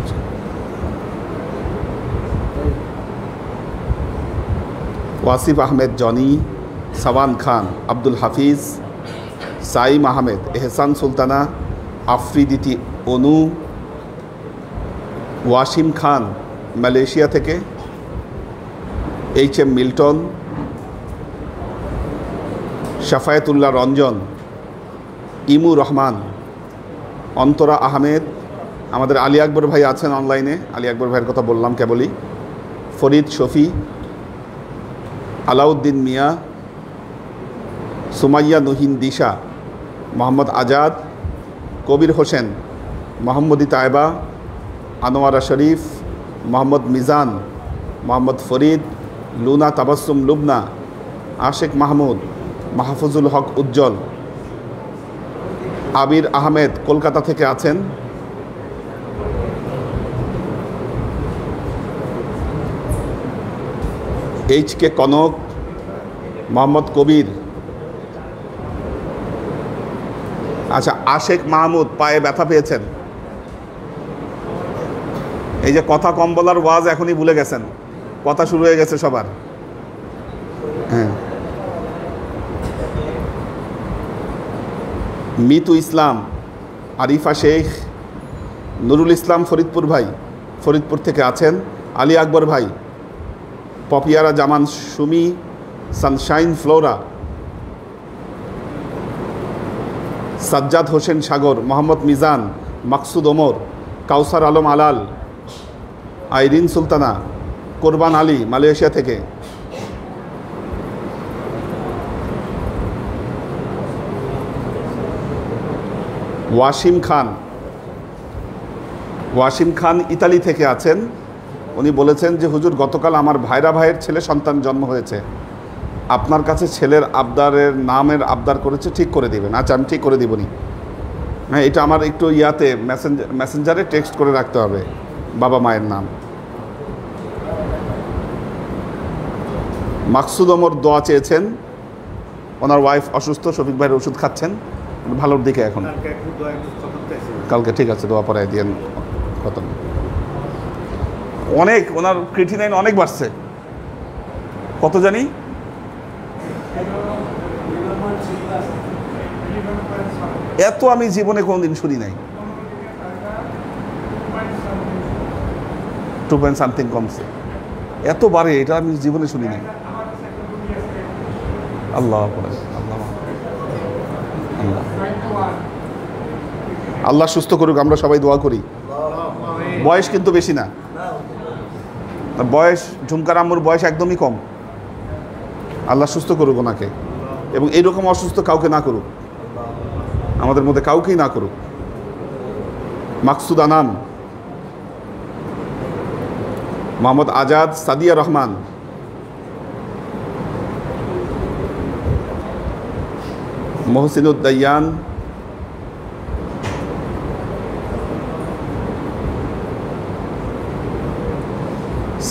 Speaker 2: ওয়াসিফ আহমেদ জনি, সাওয়ান খান, আব্দুল হাফিজ, সাইম আহমেদ, এহসান সুলতানা, আফ্রিদিতি অনু, ওয়াসিম খান মালয়েশিয়া থেকে, HM মিল্টন, শাফায়েতুল্লাহ রঞ্জন, ইমু রহমান, অন্তরা আহমেদ, আমাদের আলী আকবর ভাই আছেন অনলাইনে, আলী আকবর ভাইয়ের কথা বললাম কেবলই, ফরিদ শফি, আলাউদ্দিন মিয়া, সুমাইয়া নুহিন দিশা, মোহাম্মদ আজাদ, কবির হোসেন, মোহাম্মদী তায়েবা, আনোয়ারা শরীফ, মোহাম্মদ মিজান, মোহাম্মদ ফরিদ, লুনা তাবাসসুম লুবনা, আশেক মাহমুদ, মাহফুজুল হক উজ্জ্বল, আবির আহমেদ কলকাতা থেকে আছেন, এইচ কে কনক, মোহাম্মদ কবির, আচ্ছা আশেক মাহমুদ পায়ে ব্যথা পেয়েছেন, এই যে কথা কম বলার ওয়াজ এখনই ভুলে গেছেন, কথা শুরু হয়ে গেছে সবার। হ্যাঁ, মিতু ইসলাম, আরিফা শেখ, নুরুল ইসলাম ফরিদপুর ভাই ফরিদপুর থেকে আছেন, আলী আকবর ভাই, পপিয়ারা জামান সুমি, সানশাইন ফ্লোরা, সাজ্জাদ হোসেন সাগর, মোহাম্মদ মিজান, মাকসুদ ওমর, কাউসার আলম আলাল, আইরিন সুলতানা, কোরবান আলী মালয়েশিয়া থেকে, ওয়াসিম খান ইতালি থেকে আছেন। উনি বলেছেন যে হুজুর গতকাল আমার ভাইয়ের ছেলে সন্তান জন্ম হয়েছে, আপনার কাছে ছেলের আবদারের নামের আবদার করেছে, ঠিক করে দিবেন। আচ্ছা আমি ঠিক করে দিবনি। হ্যাঁ, এটা আমার একটু ইয়াতে মেসেঞ্জারে টেক্সট করে রাখতে হবে বাবা মায়ের নাম। মাকসুদ ওমর দোয়া চেয়েছেন, ওনার ওয়াইফ অসুস্থ, শফিক ভাইয়ের ওষুধ খাচ্ছেন, ভালোর দিকে এখন। কালকে ঠিক আছে, দোয়া পড়ায় দিয়েন। কত অনেক ওনার ক্রিটিনাইন অনেক বাড়ছে, কত জানি এত আমি জীবনে কোনোদিন শুনি নাই। 2.something কমছে, এত বাড়ে এটা আমি জীবনে শুনি নাই। আল্লাহ আল্লাহ সুস্থ করুক, আমরা সবাই দোয়া করি। বয়স কিন্তু বেশি না, বয়স ঝুমকার আম্মুর বয়স একদমই কম। আল্লাহ সুস্থ করুক ওনাকে, এবং এইরকম অসুস্থ কাউকে না করুক, আমাদের মধ্যে কাউকেই না করুক। মাকসুদ আনাম, মোহাম্মদ আজাদ, সাদিয়া রহমান, মহসিনুদ্দায়ান,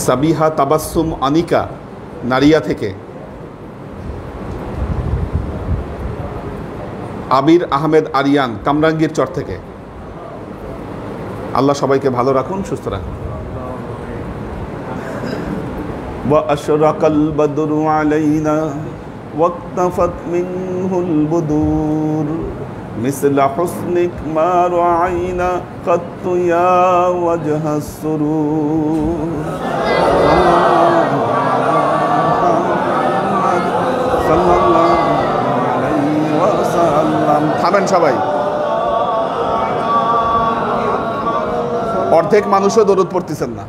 Speaker 2: সাবিহা তাবাসসুম আনিকা নারিয়া থেকে, আবির আহমেদ আরিয়ান কামরাঙ্গীর চর থেকে। আল্লাহ সবাইকে ভালো রাখুন, সুস্থ রাখুন। ওয়া আশরাকাল বদরু আলাইনা ওয়াক্তাফাত মিনহুল বুদুর মিসলা হুসনিক মা রাআইনা কাত্তু ইয়া ওয়াজহাস সুরুর। থামেন সবাই, অর্ধেক মানুষও দরুদ পড়তেছেন না,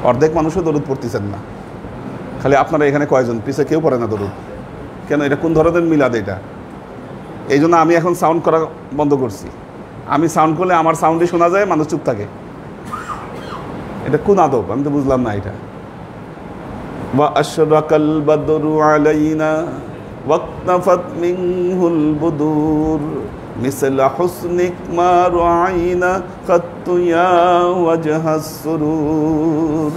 Speaker 2: অর্ধেক মানুষও দরুদ পড়তেছেন না। খালি আপনারা এখানে কয়জন, পিছে কেউ পড়ে না দরুদ। কেন, এটা কোন ধরনের মিলাদ এটা? এই জন্য আমি এখন সাউন্ড করা বন্ধ করছি। আমি সাউন্ড করলে আমার সাউন্ডই শোনা যায়, মানুষ চুপ থাকে। এটা কোন আদব আমি তো বুঝলাম না এটা। ওয়া আশরাকাল বদরু আলাইনা ওয়াক্তাফাত মিনহুল বুদুর মিসলা হুসনিক মা রাআইনা কাত্তু ইয়া ওয়াজহাস সুরুর।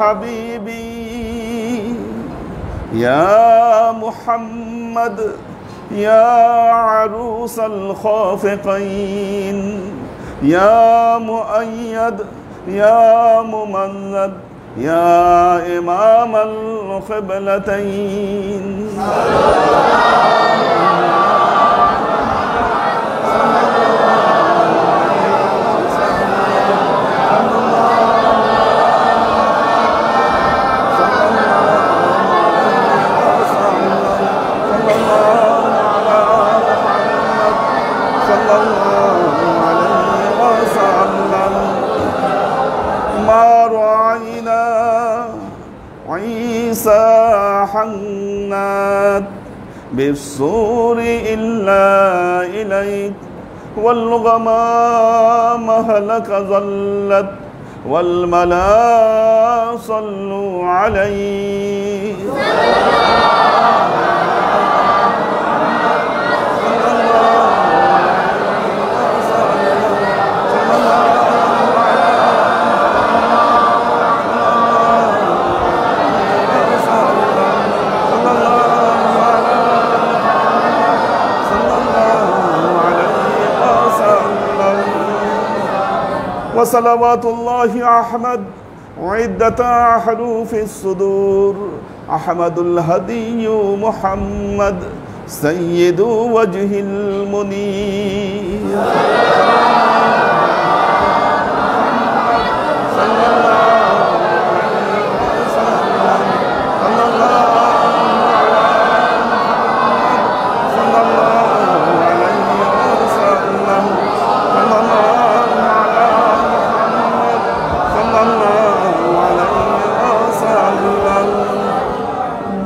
Speaker 2: حبيبي يا محمد يا عروس الخافقين يا مؤيد يا ممند يا إمام القبلتين حنات بالصور إلا إليك والغمام هلك ظلت والملا صلوا عليه وصلوات الله أحمد عدة حروف الصدور أحمد الهدي محمد سيد وجه المنير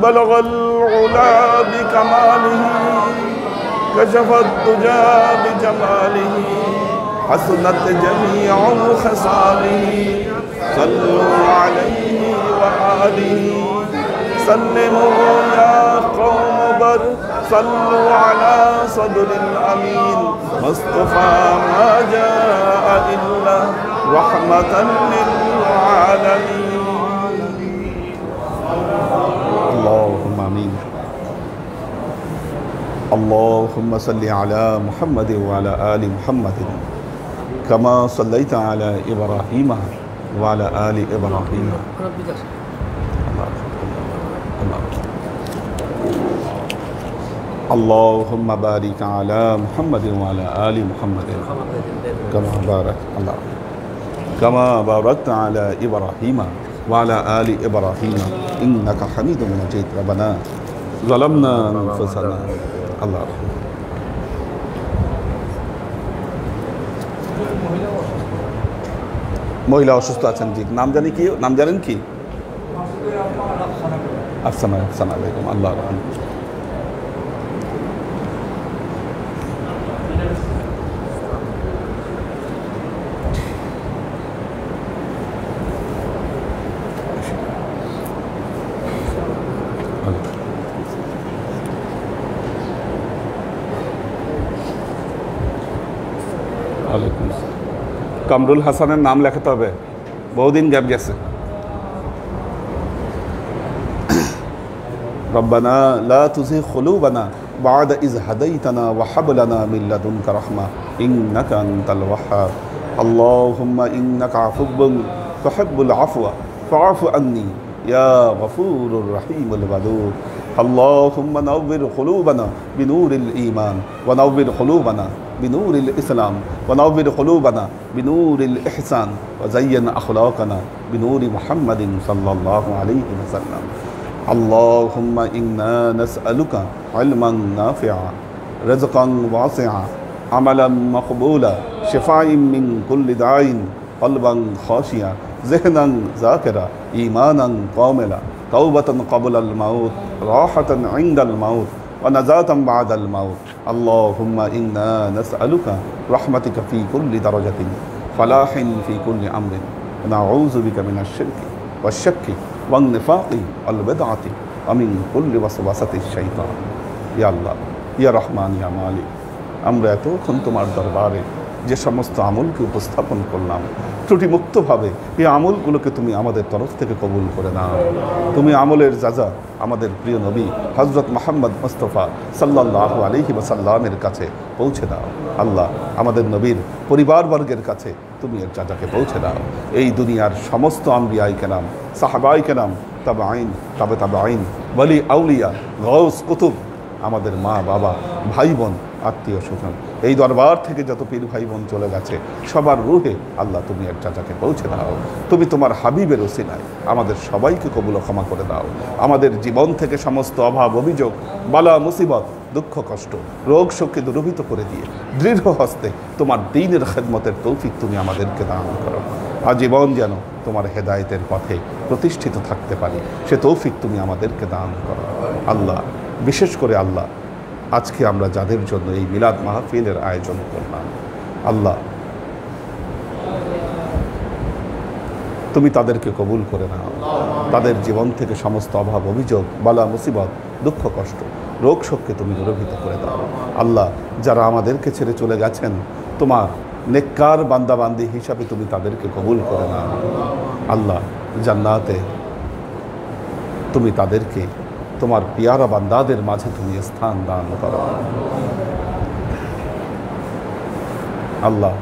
Speaker 2: بلغ العلا بكماله كشف الدجى بجماله حسنت جميع خصاله صلوا عليه وآله سلموا يا قوم بر صلوا على صدر الأمين مصطفى ما جاء إلا رحمة للعالمين اللهم آمين اللهم صل على محمد وعلى آل محمد كما صليت على إبراهيم وعلى آل إبراهيم اللهم بارك على محمد وعلى آل محمد كما باركت على إبراهيم وعلى آل إبراهيم إنك حميد مجيد ربنا ظلمنا أنفسنا الله মহিলা অসুস্থ আছেন জি নাম জানি কি নাম জানেন কি আফসানা আফসানা বেগম আল্লাহ রাহম কামরুল হাসানের নাম লেখাতে হবে বহুদিন গ্যাপ গেছে রব্বানা লা তুযিগ কুলুবানা বা'দা ইয হাদাইতানা ওয়া হাব লানা মিন লাদুনকা রাহমা ইন্নাকা আনতাল ওয়াহ্হাব আল্লাহুম্মা ইন্নাকা আফুব্বুন তুহিব্বুল আফওয়া ফা'ফু আন্নী ইয়া গফুরুর রহিমুল ওয়াদুদ اللهم نور قلوبنا بنور الإيمان ونور قلوبنا بنور الإسلام ونور قلوبنا بنور الإحسان وزين أخلاقنا بنور محمد صلى الله عليه وسلم اللهم إنا نسألك علما نافعا رزقا واسعا عملا مقبولا شفاء من كل داء قلبا خاشعا ذهنا ذاكرا إيمانا كاملا توبة قبل الموت راحة عند الموت ونجاة بعد الموت اللهم إنا نسألك رحمتك في كل درجة فلاح في كل أمر ونعوذ بك من الشرك والشك والنفاق والبدعة ومن كل وسوسة الشيطان يا الله يا رحمن يا مالك আমরা এতক্ষণ তোমার দরবারে যে সমস্ত আমলকে উপস্থাপন করলাম ত্রুটিমুক্তভাবে এই আমলগুলোকে তুমি আমাদের তরফ থেকে কবুল করে নাও। তুমি আমলের যাজা আমাদের প্রিয় নবী হজরত মোহাম্মদ মুস্তফা সাল্লাল্লাহু আলাইহি ওয়াসাল্লামের কাছে পৌঁছে দাও। আল্লাহ, আমাদের নবীর পরিবারবর্গের কাছে তুমি এর যাজাকে পৌঁছে দাও। এই দুনিয়ার সমস্ত আম্বিয়াই কেরাম, সাহাবাই কেরাম, তাবেঈন, তাবেঈন, ওয়ালি আউলিয়া, গাউস, কুতুব, আমাদের মা বাবা, ভাই বোন, আত্মীয় স্বজন, এই দরবার থেকে যত পীর ভাই বোন চলে গেছে সবার রুহে আল্লাহ তুমি এক যাজাকে পৌঁছে দাও। তুমি তোমার হাবিবের ওসিলায় আমাদের সবাইকে কবুল ক্ষমা করে দাও। আমাদের জীবন থেকে সমস্ত অভাব, অভিযোগ, বালা, মুসিবত, দুঃখ, কষ্ট, রোগ শোককে দূরীভূত করে দিয়ে দৃঢ় হস্তে তোমার দ্বীনের খেদমতের তৌফিক তুমি আমাদেরকে দান করো। আজীবন যেন তোমার হেদায়েতের পথে প্রতিষ্ঠিত থাকতে পারি সে তৌফিক তুমি আমাদেরকে দান করো। আল্লাহ, বিশেষ করে আল্লাহ, আজকে আমরা যাদের জন্য এই মিলাদ মাহফিলের আয়োজন করলাম, আল্লাহ তুমি তাদেরকে কবুল করে নাও। তাদের জীবন থেকে সমস্ত অভাব, অভিযোগ, বালা, মুসিবত, দুঃখ, কষ্ট, রোগ শোককে তুমি দূরীভূত করে দাও। আল্লাহ, যারা আমাদেরকে ছেড়ে চলে গেছেন তোমার নেককার বান্দাবান্দি হিসাবে তুমি তাদেরকে কবুল করে নাও। আল্লাহ, জান্নাতে তুমি তাদেরকে তোমার পিয়ারা বান্দাদের মাঝে তুমি স্থান দান করো। আল্লাহ,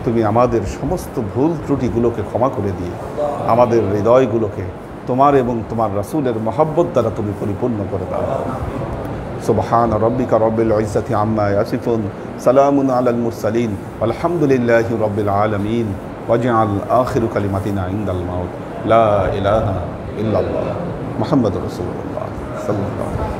Speaker 2: তুমি আমাদের সমস্ত ভুল ত্রুটিগুলোকে ক্ষমা করে দিয়ে আমাদের হৃদয়গুলোকে তোমার এবং তোমার রাসূলের মহব্বত দ্বারা তুমি পরিপূর্ণ করে দাও। সুবহান রাব্বিকা রাব্বিল ইজ্জাতি আম্মা ইয়াসিফুন, সালামুন আলাল মুরসালিন, আলহামদুলিল্লাহি রাব্বিল আলামিন। ওয়াজআল আখিরু কালিমাতিনা ইনদাল মাউত লা ইলাহা ইল্লাল্লাহ মুহাম্মাদুর রাসূলুল্লাহ সাল্লাল্লাহু আলাইহি ওয়া সাল্লাম।